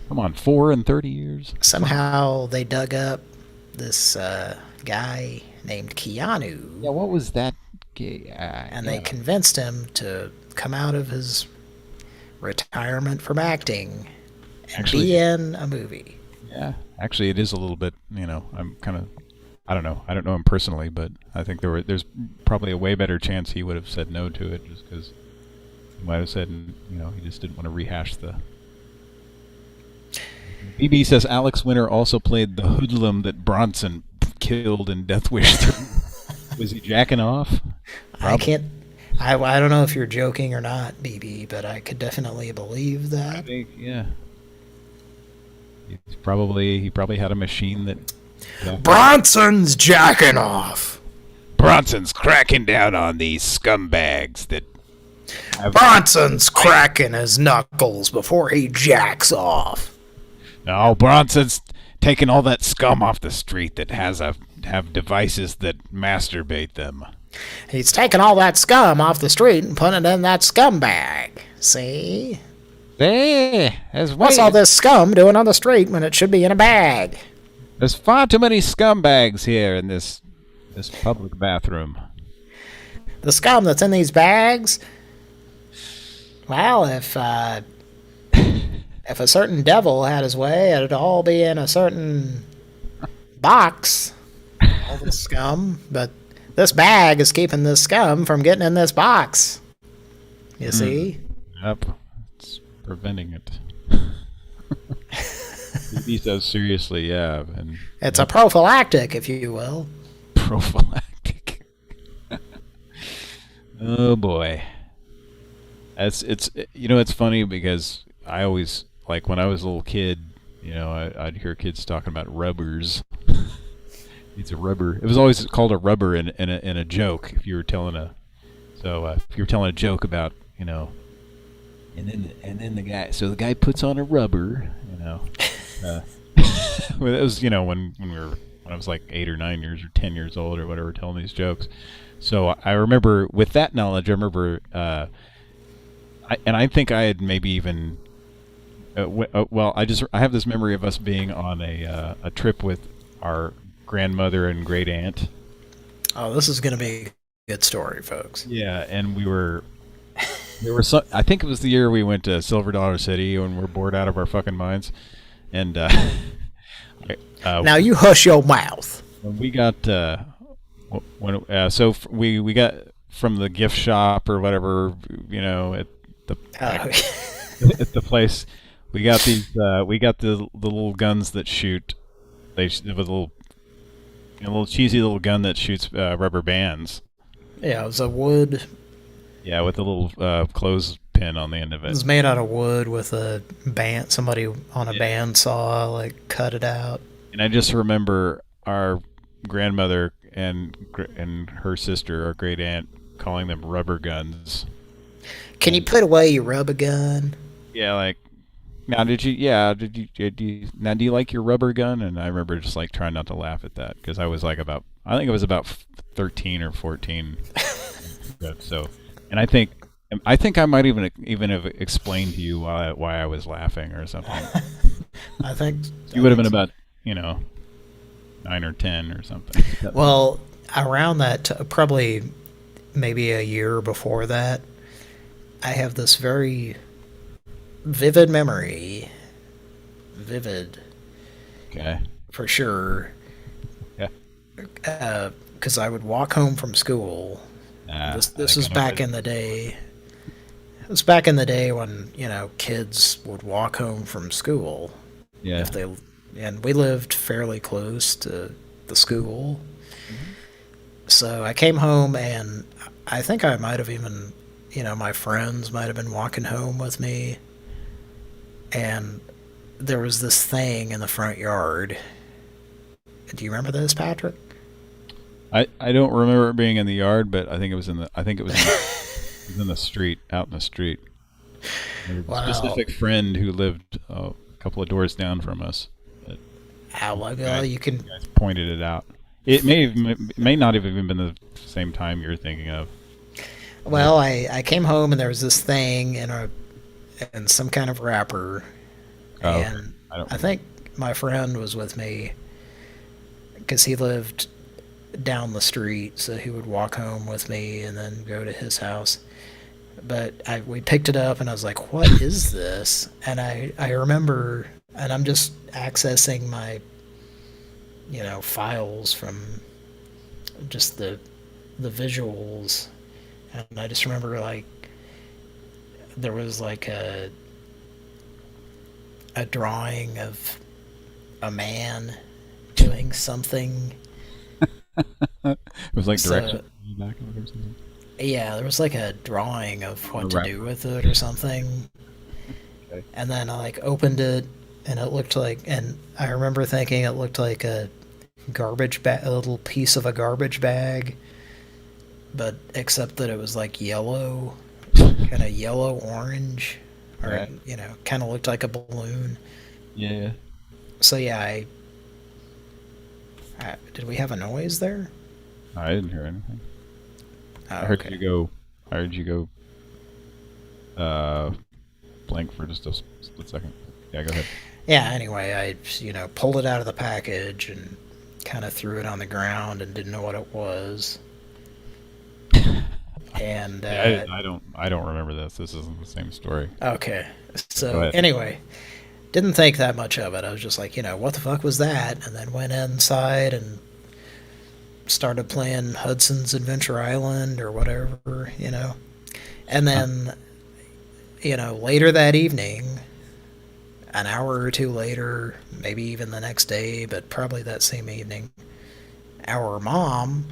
Come on, 4 in 30 years? Somehow they dug up this guy named Keanu. Yeah, what was that? And they convinced him to come out of his retirement from acting and be in a movie. Yeah, actually it is a little bit, I'm kind of... I don't know him personally, but I think there's probably a way better chance he would have said no to it, just because he might have said, he just didn't want to rehash the... BB says Alex Winter also played the hoodlum that Bronson killed in Death Wish 3. Was he jacking off? Probably. I don't know if you're joking or not, BB, but I could definitely believe that. I think, yeah. He probably had a machine that... Bronson's jacking off! Bronson's cracking down on these scumbags that... Bronson's cracking his knuckles before he jacks off. No, Bronson's taking all that scum off the street that have devices that masturbate them. He's taking all that scum off the street and putting it in that scum bag. See? What's all this scum doing on the street when it should be in a bag? There's far too many scumbags here in this public bathroom. The scum that's in these bags? Well, if a certain devil had his way, it'd all be in a certain box. All the scum, but this bag is keeping this scum from getting in this box. You see? Yep. It's preventing it. He says seriously, yeah. And it's a prophylactic, if you will. Prophylactic. Oh boy. It's it's funny because I always, like, when I was a little kid, I'd hear kids talking about rubbers. It's a rubber. It was always called a rubber in a joke if you were telling a joke about, and then the guy puts on a rubber, well, it was, when I was like 8 or 9 years or 10 years old or whatever, telling these jokes. So I remember, with that knowledge, I remember, I think I had maybe even, I have this memory of us being on a trip with our grandmother and great aunt. Oh, this is going to be a good story, folks. Yeah, and I think it was the year we went to Silver Dollar City when we're bored out of our fucking minds. And now you hush your mouth. When we got we got from the gift shop or whatever, at the place, we got the little guns that shoot. It was a little cheesy little gun that shoots rubber bands. Yeah, it was a wood. Yeah, with a little clothespin on the end of it. It was made out of wood with a band. Somebody on a bandsaw cut it out. And I just remember our grandmother and her sister, our great aunt, calling them rubber guns. Can you put away your rubber gun? Yeah, like. Now, do you like your rubber gun? And I remember just trying not to laugh at that because I was I think it was about 13 or 14. So, and I think I might even have explained to you why I was laughing or something. I think you would have been about 9 or 10 or something. Well, around that, probably maybe a year before that, I have this very vivid memory. Okay. For sure. Yeah. Because I would walk home from school. This was back in the day. It was back in the day when, kids would walk home from school. Yeah. And we lived fairly close to the school. Mm-hmm. So I came home, and I think I might have even, my friends might have been walking home with me. And there was this thing in the front yard. Do you remember this, Patrick? I don't remember it being in the yard, but I think it was in the street, out in the street. Wow. A specific friend who lived a couple of doors down from us. You can pointed it out. It may not have even been the same time you're thinking of. Well, I came home and there was this thing in some kind of wrapper, and I think my friend was with me because he lived down the street, so he would walk home with me and then go to his house. But we picked it up and I was like, "What is this?" And I remember, and I'm just accessing my files from just the visuals, and I just remember there was a drawing of a man doing something. It was direction back or something. Yeah, there was a drawing of what to do with it or something. Okay. And then I opened it, and it looked and I remember thinking it looked like a garbage bag, a little piece of a garbage bag, but except that it was yellow, kind of yellow orange, or right. Kind of looked like a balloon. Yeah. So yeah, did we have a noise there? I didn't hear anything. I heard you go blank for just a split second. Yeah, go ahead. Yeah, anyway, I pulled it out of the package and kind of threw it on the ground and didn't know what it was. And I don't remember this. This isn't the same story. Okay. So anyway, didn't think that much of it. I was just like, what the fuck was that? And then went inside and started playing Hudson's Adventure Island or whatever, And then, later that evening, an hour or two later, maybe even the next day, but probably that same evening, our mom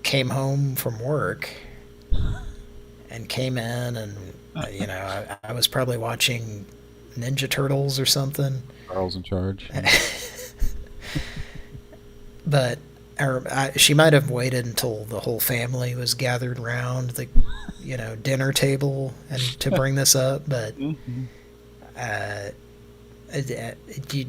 came home from work and came in and, I was probably watching Ninja Turtles or something. Charles in Charge. But she might have waited until the whole family was gathered around the, dinner table and to bring this up. But do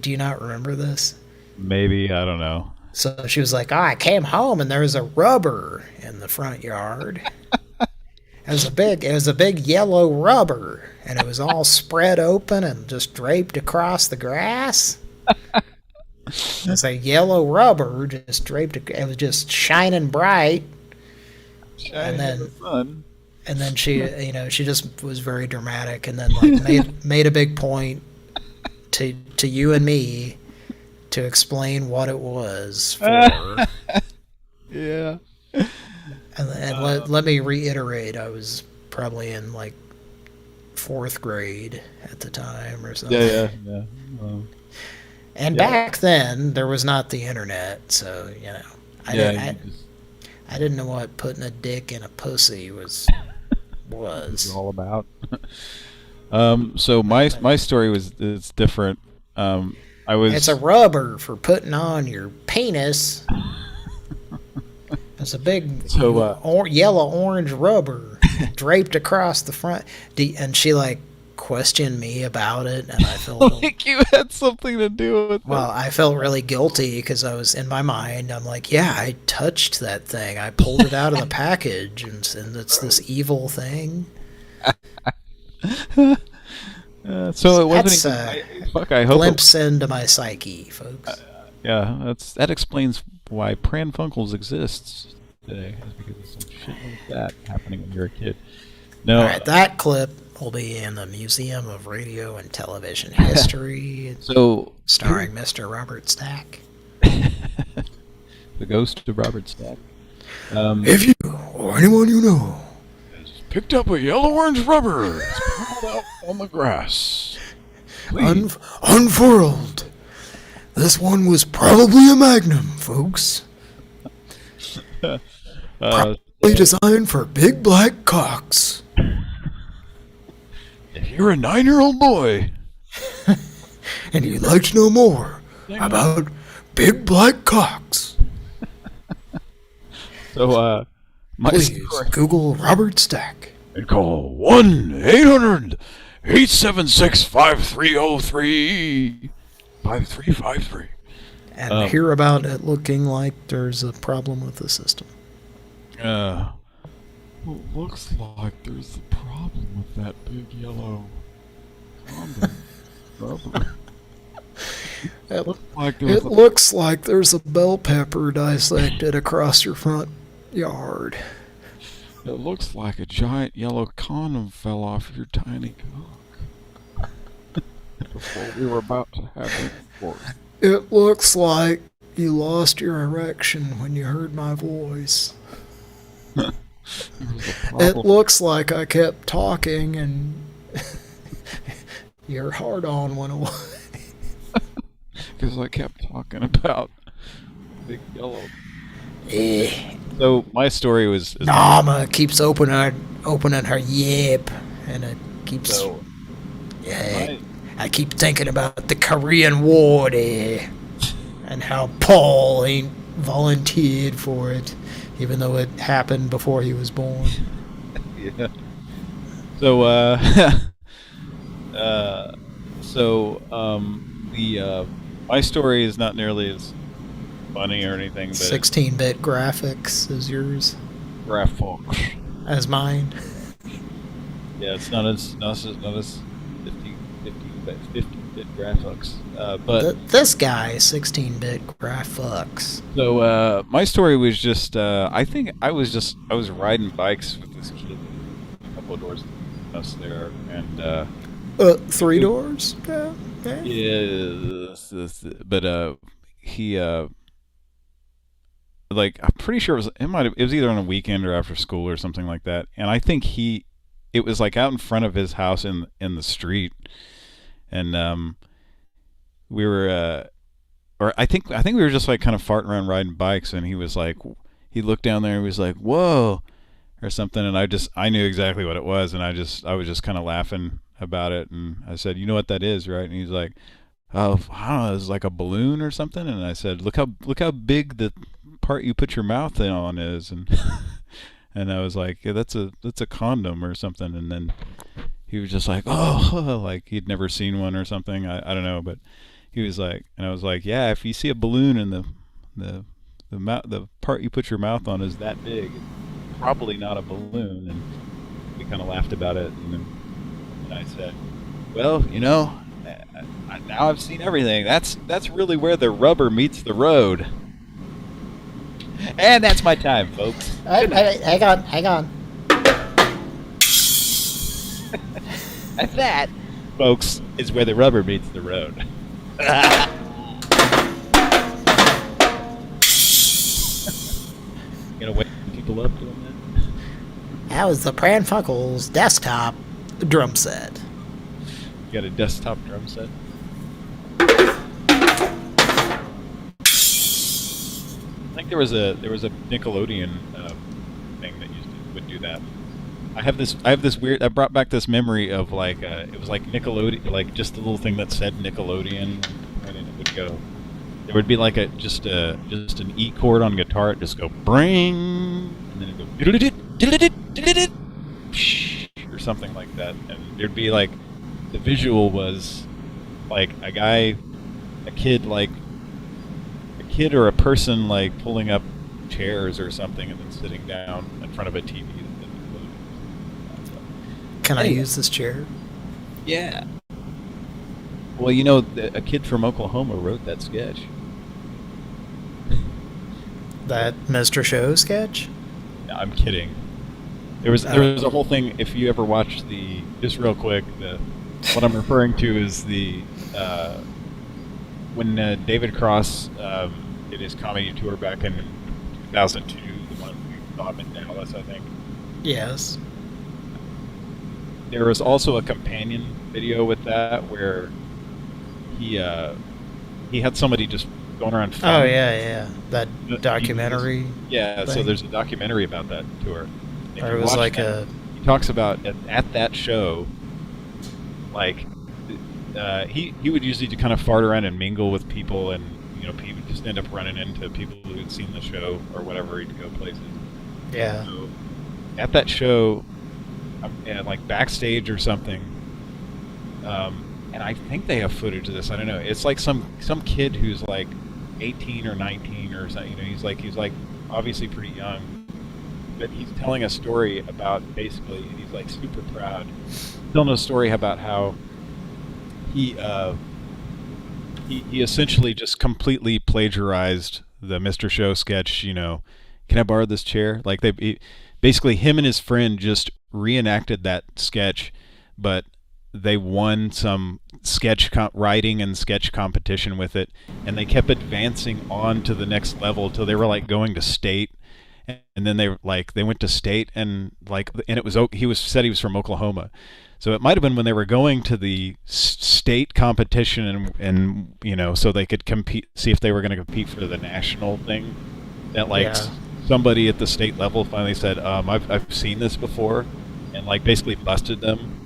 you not remember this? Maybe, I don't know. So she was like, I came home and there was a rubber in the front yard. It was a big yellow rubber, and it was all spread open and just draped across the grass. It was a yellow rubber just draped. It was just shining bright. Shining in the sun. And then she, she just was very dramatic, and then like made a big point to you and me to explain what it was for. Yeah. And let me reiterate, I was probably in like 4th grade at the time or something. Yeah. And back then, there was not the internet, so, I didn't know what putting a dick in a pussy was. It's all about. So my story is different. It's a rubber for putting on your penis. It's a big yellow-orange rubber draped across the front. And she, questioned me about it, and I felt... like you had something to do with it. Well, I felt really guilty, because I was, in my mind, I'm like, yeah, I touched that thing. I pulled it out of the package, and it's this evil thing. So it wasn't even... I hope glimpse into my psyche, folks. That explains why Pran Funkels exists today, is because of some shit like that happening when you're a kid. No, all right, that clip will be in the Museum of Radio and Television History. Starring Mr. Robert Stack. The ghost of Robert Stack. If you or anyone you know has picked up a yellow-orange rubber, it's pulled out on the grass. Unfurled. This one was probably a Magnum, folks. Probably designed for big black cocks. If you're a 9-year-old boy and you'd like to know more about big black cocks, so please Google Robert Stack and call 1-800-876-5303. 5353. And hear about it looking like there's a problem with the system. Looks like there's a problem with that big yellow condom rubber. It looks like there's a bell pepper dissected across your front yard. It looks like a giant yellow condom fell off your tiny cock before we were about to have intercourse. It looks like you lost your erection when you heard my voice. It looks like I kept talking and your hard-on went away. Because I kept talking about big yellow. So my story was... Mama keeps opening her yip, and it keeps... I keep thinking about the Korean War there, and how Paul ain't volunteered for it, even though it happened before he was born. Yeah. So, my story is not nearly as funny or anything, but 16-bit graphics is yours. Graphics. As mine. Yeah, it's not as 50 16-bit graphics. But this guy, 16-bit graphics. So my story was just, I think I was riding bikes with this kid a couple of doors from us there, and 3 doors. Yeah. Yes, but he like I'm pretty sure it was either on a weekend or after school or something like that, and I think it was like out in front of his house in the street, and we were or I think we were just like kind of farting around riding bikes, and he looked down there and he was like, "Whoa," or something, and I knew exactly what it was, and I was just kind of laughing about it, and I said, "You know what that is, right?" And he's like, "Oh, I don't know, it's like a balloon or something." And I said, "Look how big the part you put your mouth on is," and and I was like, "Yeah, that's a condom or something." And then he was just like, "Oh," like he'd never seen one or something. I don't know, but he was like, and I was like, "Yeah, if you see a balloon and the part you put your mouth on is that big, it's probably not a balloon." And we kind of laughed about it, and I said, "Well, now I've seen everything. That's really where the rubber meets the road." And that's my time, folks. Hang on. And that, folks, is where the rubber meets the road. Gonna wake people up doing that? That was the Pran Funkels desktop drum set. You got a desktop drum set? I think there was a Nickelodeon thing that would do that. I have this weird. I brought back this memory of like it was like Nickelodeon, like just a little thing that said Nickelodeon, and it would go. There would be like just an E chord on guitar. It just go bring, and then it go or something like that, and there'd be like the visual was like a kid or a person like pulling up chairs or something and then sitting down in front of a TV. Can I use this chair? Yeah. Well, a kid from Oklahoma wrote that sketch. That Mr. Show sketch? No, I'm kidding. There was a whole thing. If you ever watched just real quick, what I'm referring to is when David Cross did his comedy tour back in 2002, the one we saw him in Dallas, I think. Yes. There was also a companion video with that where he had somebody just going around filming. Oh yeah, that documentary. Yeah, thing. So there's a documentary about that tour. Or it was like he talks about at that show, like he would usually kind of fart around and mingle with people, and he would just end up running into people who had seen the show or whatever. He'd go places. Yeah. So at that show, and like backstage or something, and I think they have footage of this. I don't know. It's like some kid who's like 18 or 19 or something. He's like obviously pretty young, but he's telling a story about basically, and he's like super proud, telling a story about how he essentially just completely plagiarized the Mr. Show sketch. Can I borrow this chair? Like basically him and his friend just reenacted that sketch, but they won some sketch writing and sketch competition with it, and they kept advancing on to the next level till they were like going to state, and then they went to state, and it was he was from Oklahoma, so it might have been when they were going to the state competition and so they could compete, see if they were going to compete for the national thing, that somebody at the state level finally said, I've seen this before, and basically busted them.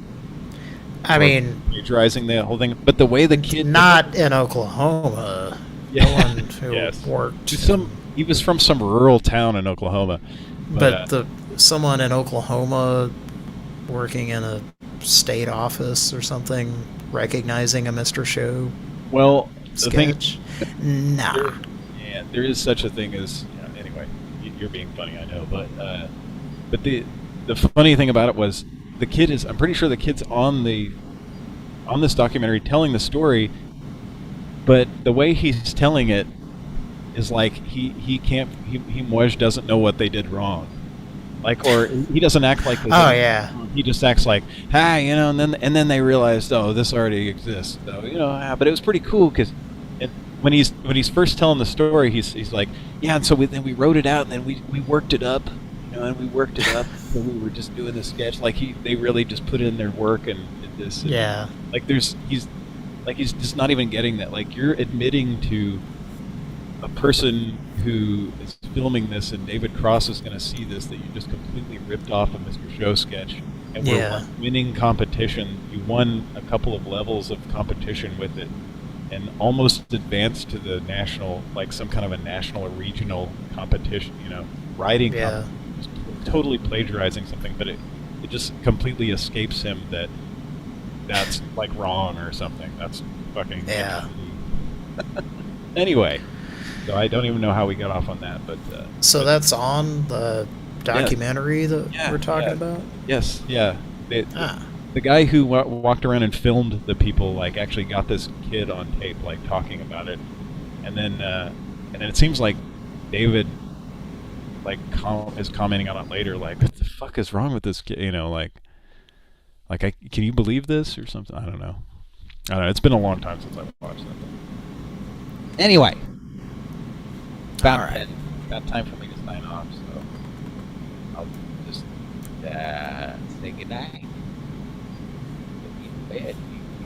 I mean, plagiarizing the whole thing, but the way the kid not in Oklahoma. Yeah. The one who worked. He was from some rural town in Oklahoma. But someone in Oklahoma working in a state office or something, recognizing a Mr. Show. Well, sketch. Nah. There is such a thing as. Anyway, you're being funny, I know, but the funny thing about it was. I'm pretty sure the kid's on the on this documentary telling the story, but the way he's telling it is like he doesn't know what they did wrong. Like, or he doesn't act like this. Oh yeah. He just acts like, you know, and then they realized, oh, this already exists. So, you know, but it was pretty cool because when he's first telling the story, he's like, yeah, and so then we wrote it out, and then we worked it up, you know, and we worked it up, so we were just doing the sketch. Like they really just put in their work and did this. And, yeah. Like he's just not even getting that. Like, you're admitting to a person who is filming this, and David Cross is going to see this, that you just completely ripped off a Mr. Show sketch, and we're winning competition. You won a couple of levels of competition with it, and almost advanced to the national, like some kind of a national or regional competition, you know, writing competition, just totally plagiarizing something, but it just completely escapes him that that's like wrong or something. That's fucking anyway. So I don't even know how we got off on that, but so that's on the documentary that we're talking about. Yes, yeah. The guy who walked around and filmed the people, like, actually got this kid on tape, like, talking about it, and then it seems like David, like, is commenting on it later, like, what the fuck is wrong with this kid? You know, like, can you believe this or something? I don't know. It's been a long time since I've watched that. Anyway. About time for me to sign off, so I'll just say goodnight.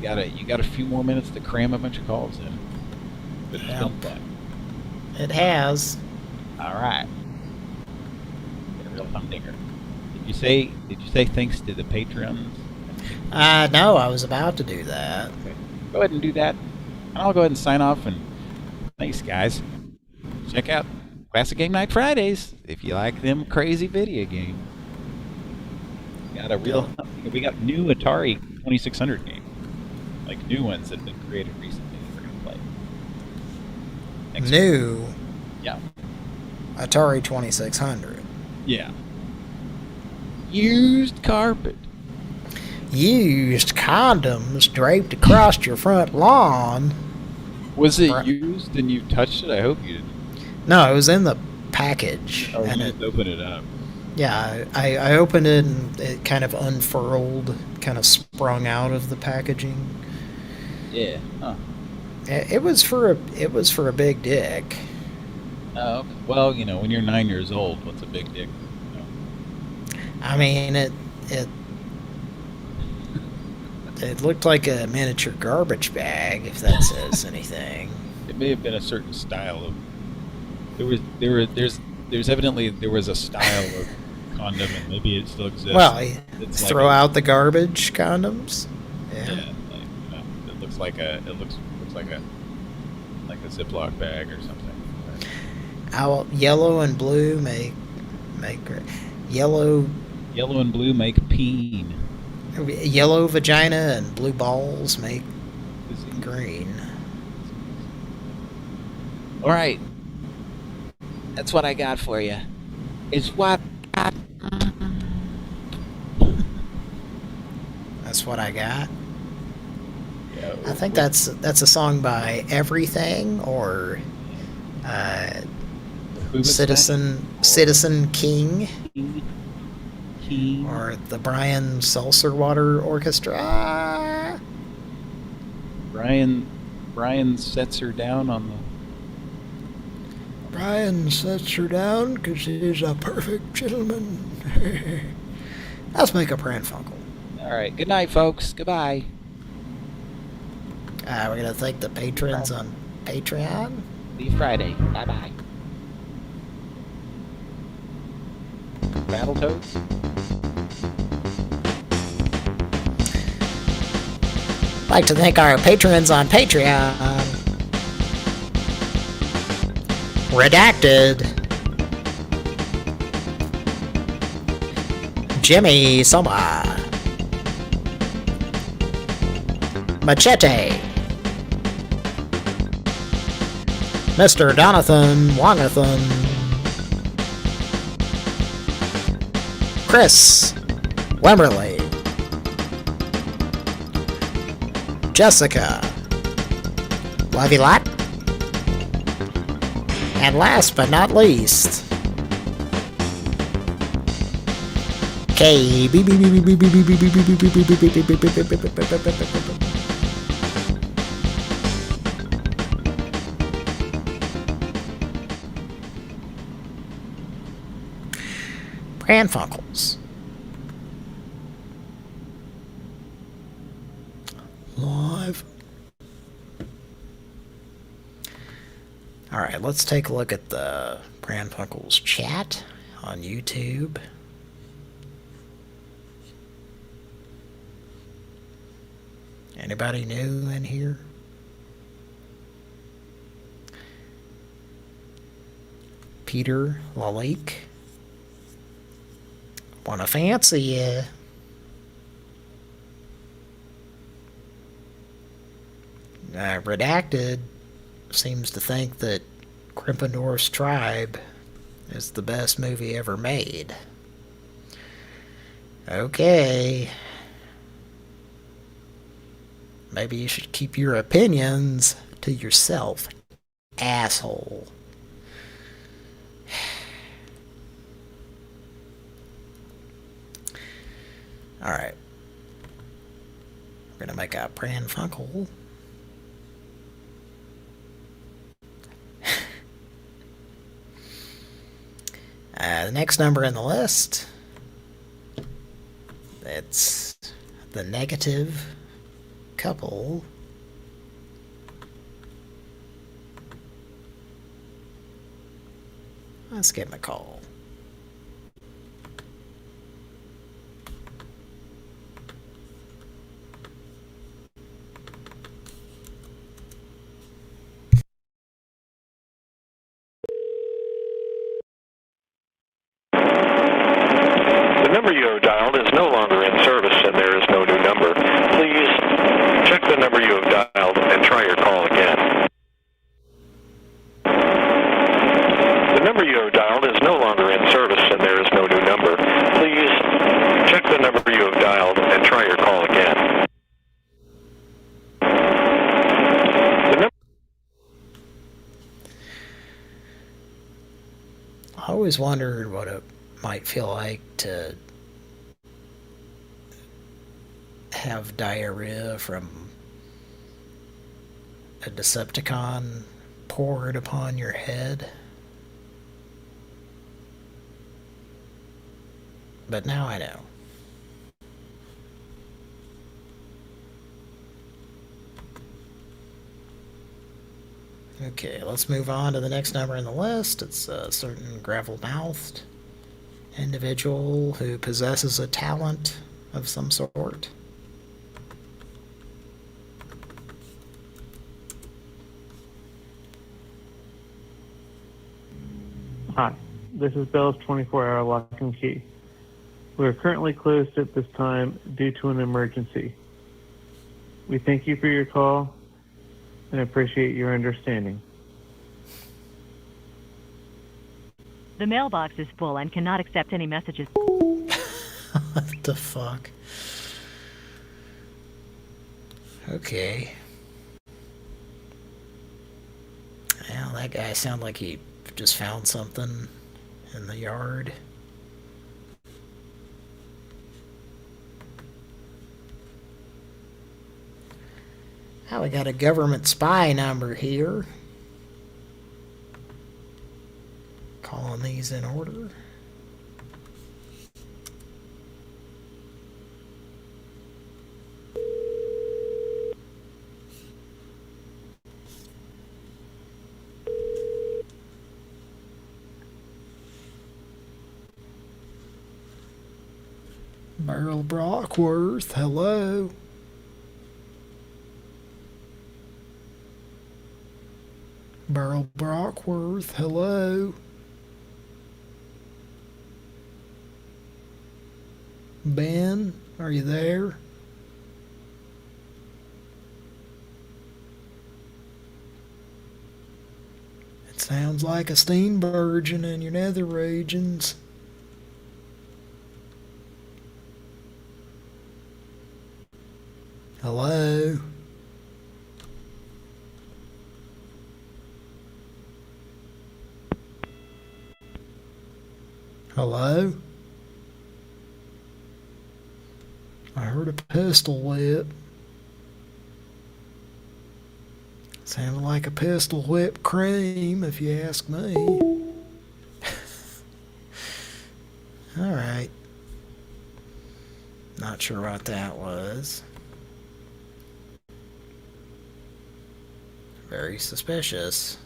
You got a few more minutes to cram a bunch of calls in. But it's been fun. It has. All right. Been a real humdinger. Did you say thanks to the patrons? No, I was about to do that. Okay. Go ahead and do that. I'll go ahead and sign off, and thanks, guys. Check out Classic Game Night Fridays if you like them crazy video games. We got new Atari 2600 games, like new ones that have been created recently that we're gonna play. New. Yeah. Atari 2600. Yeah. Used carpet. Used condoms draped across your front lawn. Was it used and you touched it? I hope you didn't. No, it was in the package. Oh, and you just opened it up. Yeah, I opened it and it kind of unfurled, kind of sprung out of the packaging. Yeah. Huh. It was for a big dick. Oh, okay. Well, you know, when you're 9 years old, what's a big dick? You know? I mean, it looked like a miniature garbage bag, if that says anything. It may have been a certain style of. There's evidently there was a style of condom, and maybe it still exists. Well, it's throw out the garbage condoms. Yeah. It looks like a Ziploc bag or something. Yellow and blue make yellow. Yellow and blue make peen. Yellow vagina and blue balls make green. All right. That's what I got for you. It's what That's what I got. Yeah, I think that's a song by Everything or Citizen King. Or the Brian Seltzer-Water Orchestra. Brian sets her down on the. Brian sets her down because he's a perfect gentleman. Let's make a Pran Funkel. All right. Good night, folks. Goodbye. We're going to thank the patrons on Patreon. See you Friday. Bye-bye. Battletoads? I'd like to thank our patrons on Patreon. Redacted. Jimmy Soma. Machete. Mr. Donathan Wangathan. Chris Wemmerly. Jessica. Love you lot. And last but not least, K. Pran Funkels. Live. Alright, let's take a look at the Pran Funkels chat on YouTube. Anybody new in here? Peter Lalik. Wanna fancy ya? Redacted seems to think that Krippendorf's Tribe is the best movie ever made. Okay. Maybe you should keep your opinions to yourself, asshole. Alright. We're gonna make a Pran Funkel. The next number in the list, it's the negative couple. Let's give him a call. The number you have dialed is no longer in service and there is no new number. Please check the number you have dialed and try your call again. The number you have dialed is no longer in service and there is no new number. Please check the number you have dialed and try your call again. I always wondered what it might feel like to have diarrhea from a Decepticon poured upon your head. But now I know. Okay, let's move on to the next number in the list. It's a certain gravel-mouthed individual who possesses a talent of some sort. Hi, this is Bell's 24-hour lock and key. We are currently closed at this time due to an emergency. We thank you for your call and appreciate your understanding. The mailbox is full and cannot accept any messages. What the fuck? Okay. Well, that guy sounded like he just found something in the yard. Oh, we got a government spy number here. Calling these in order. Merle Brockworth, hello. Merle Brockworth, hello. Ben, are you there? It sounds like a Steenburgen in your nether regions. Hello? Hello? I heard a pistol whip. Sounded like a pistol whipped cream, if you ask me. Alright. Not sure what that was. Very suspicious.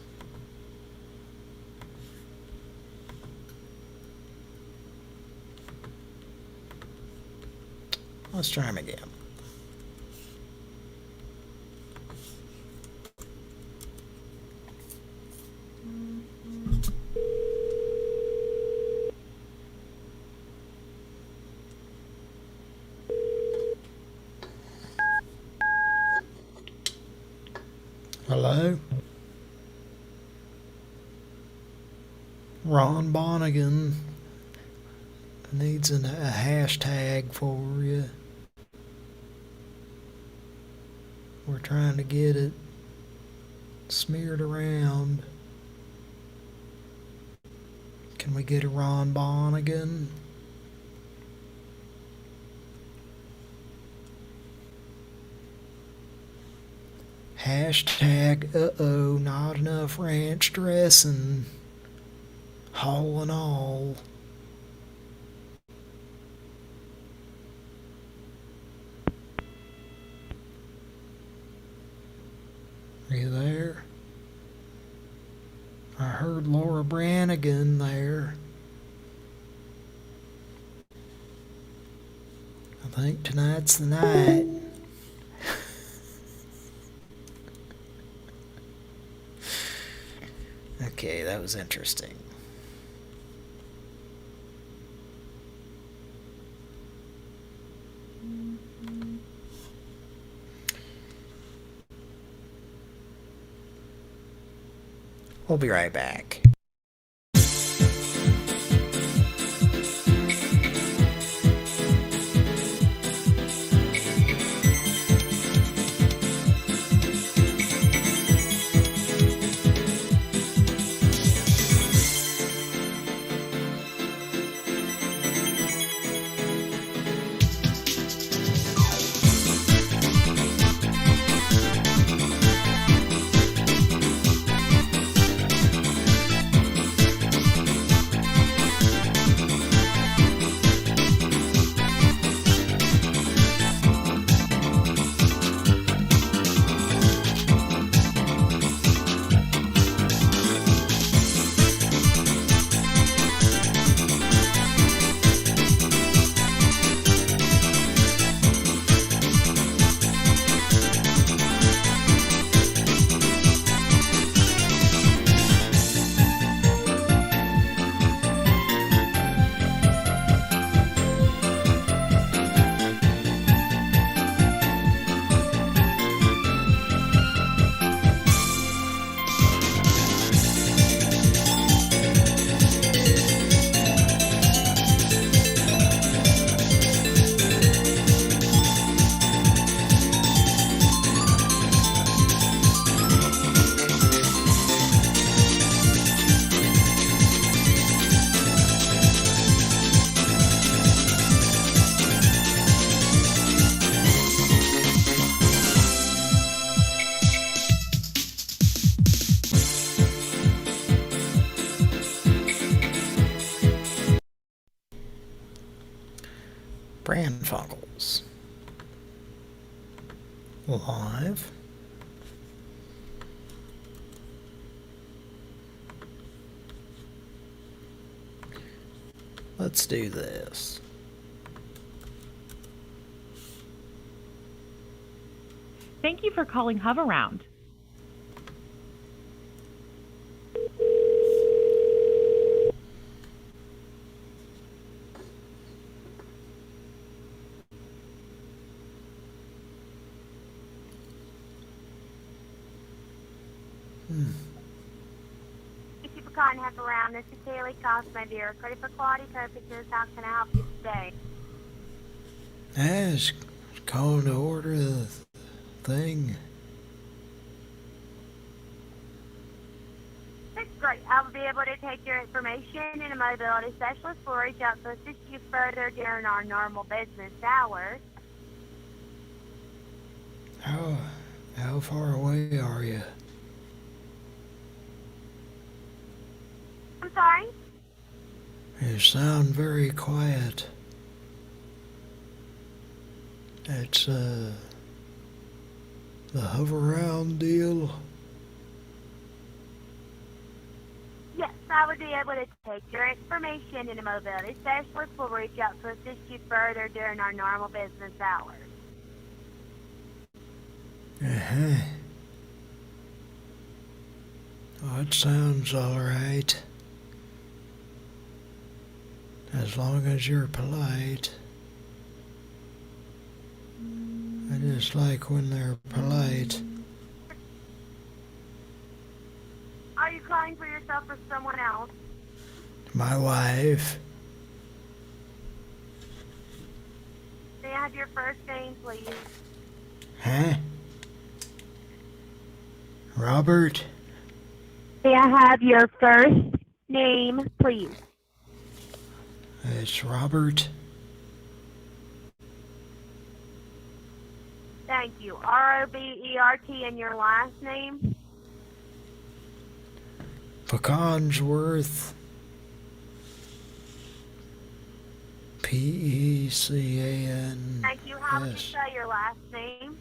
Let's try him again. Hello? Ron Bonnigan needs a hashtag for you. We're trying to get it smeared around. Can we get a Ron Bonnigan? Hashtag, uh-oh, not enough ranch dressing. All in all. Are you there? I heard Laura Branigan there. I think tonight's the night. Okay, that was interesting. We'll be right back. Pran Funkels. Live. Let's do this. Thank you for calling Hoveround. Thank you for calling Hoveround. This is Kaylee Cost, my dear. Ready for quality purposes. How can I help you today? I was calling to order the thing. That's great. I'll be able to take your information, and a mobility specialist will reach out to assist you further during our normal business hours. How far away are you? I'm sorry? You sound very quiet. It's, the hover around deal. Yes, I would be able to take your information, and a mobility specialist will reach out to assist you further during our normal business hours. Uh-huh. Oh, it sounds all right. As long as you're polite. I just like when they're polite. Are you calling for yourself or someone else? My wife. May I have your first name, please? Huh? Robert? May I have your first name, please? It's Robert. Thank you. R-O-B-E-R-T, and your last name? Peconsworth. P-E-C-A-N. Thank you. How would you spell your last name?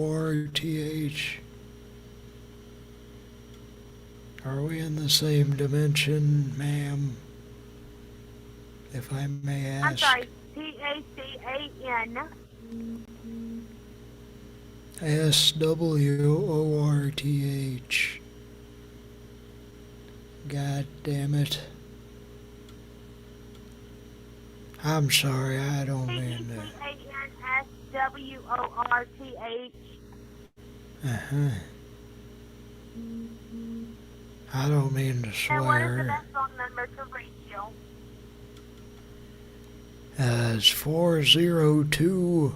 P-E-C-A-N-S-W-O-R-T-H. Are we in the same dimension, ma'am? If I may ask. I'm sorry. P-A-C-A-N. S-W-O-R-T-H. God damn it. I'm sorry, I don't mean to. P-E-C-A-N-S-W-O-R-T-H. Uh-huh. I don't mean to And what is the swear. best phone number to reach you? It's 402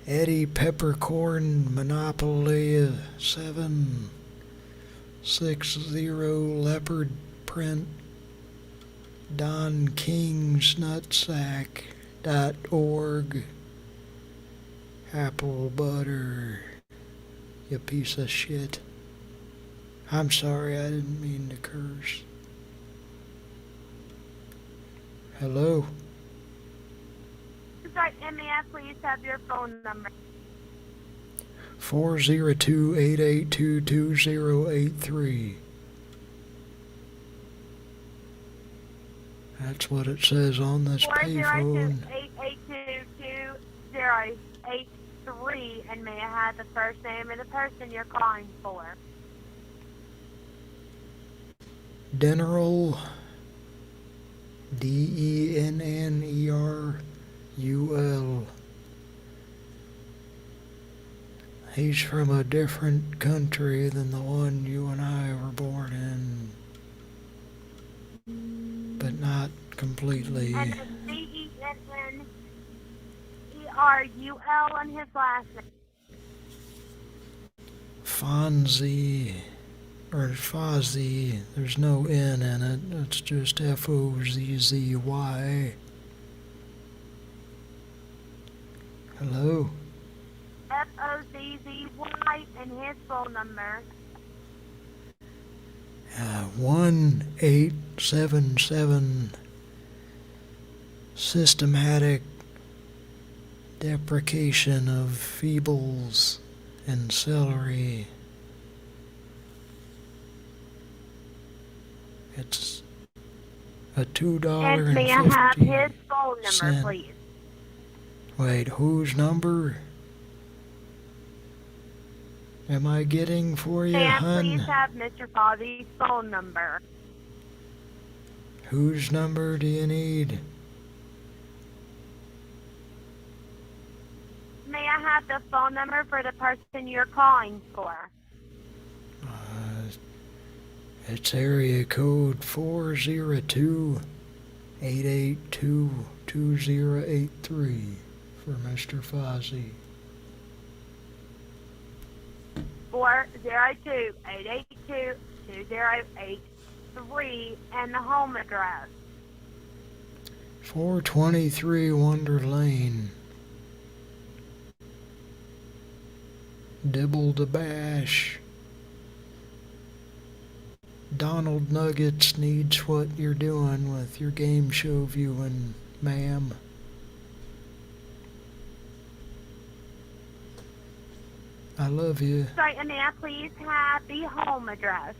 Eddie Peppercorn Monopoly 760 Leopard Print Don King's Nutsack.org. Apple butter, you piece of shit. I'm sorry, I didn't mean to curse. Hello? I'm sorry, and may I please have your phone number? 402-882-2083. That's what it says on this payphone. 402-882-2083, and may I have the first name of the person you're calling for? Denerul. D-E-N-N-E-R-U-L. He's from a different country than the one you and I were born in. But not completely. And it's D-E-N-N-E-R-U-L on his last name. Fonzie. Or Fozzie. There's no N in it. It's just F-O-Z-Z-Y. Hello? F-O-Z-Z-Y, and his phone number. 1877 Systematic Deprecation of Feebles and Celery. It's a $2.50. And may I have his phone number, please? Wait, whose number am I getting for you, May I hun? please have Mr. Fozzie's phone number? Whose number do you need? May I have the phone number for the person you're calling for? It's area code 402-882-2083. for Mr. Fozzie. 402-882-2083 and the home address. 423 Wonder Lane. Dibble the bash. Donald Nuggets needs what you're doing with your game show viewing, ma'am. I love you. Sorry, and may I please have the home address?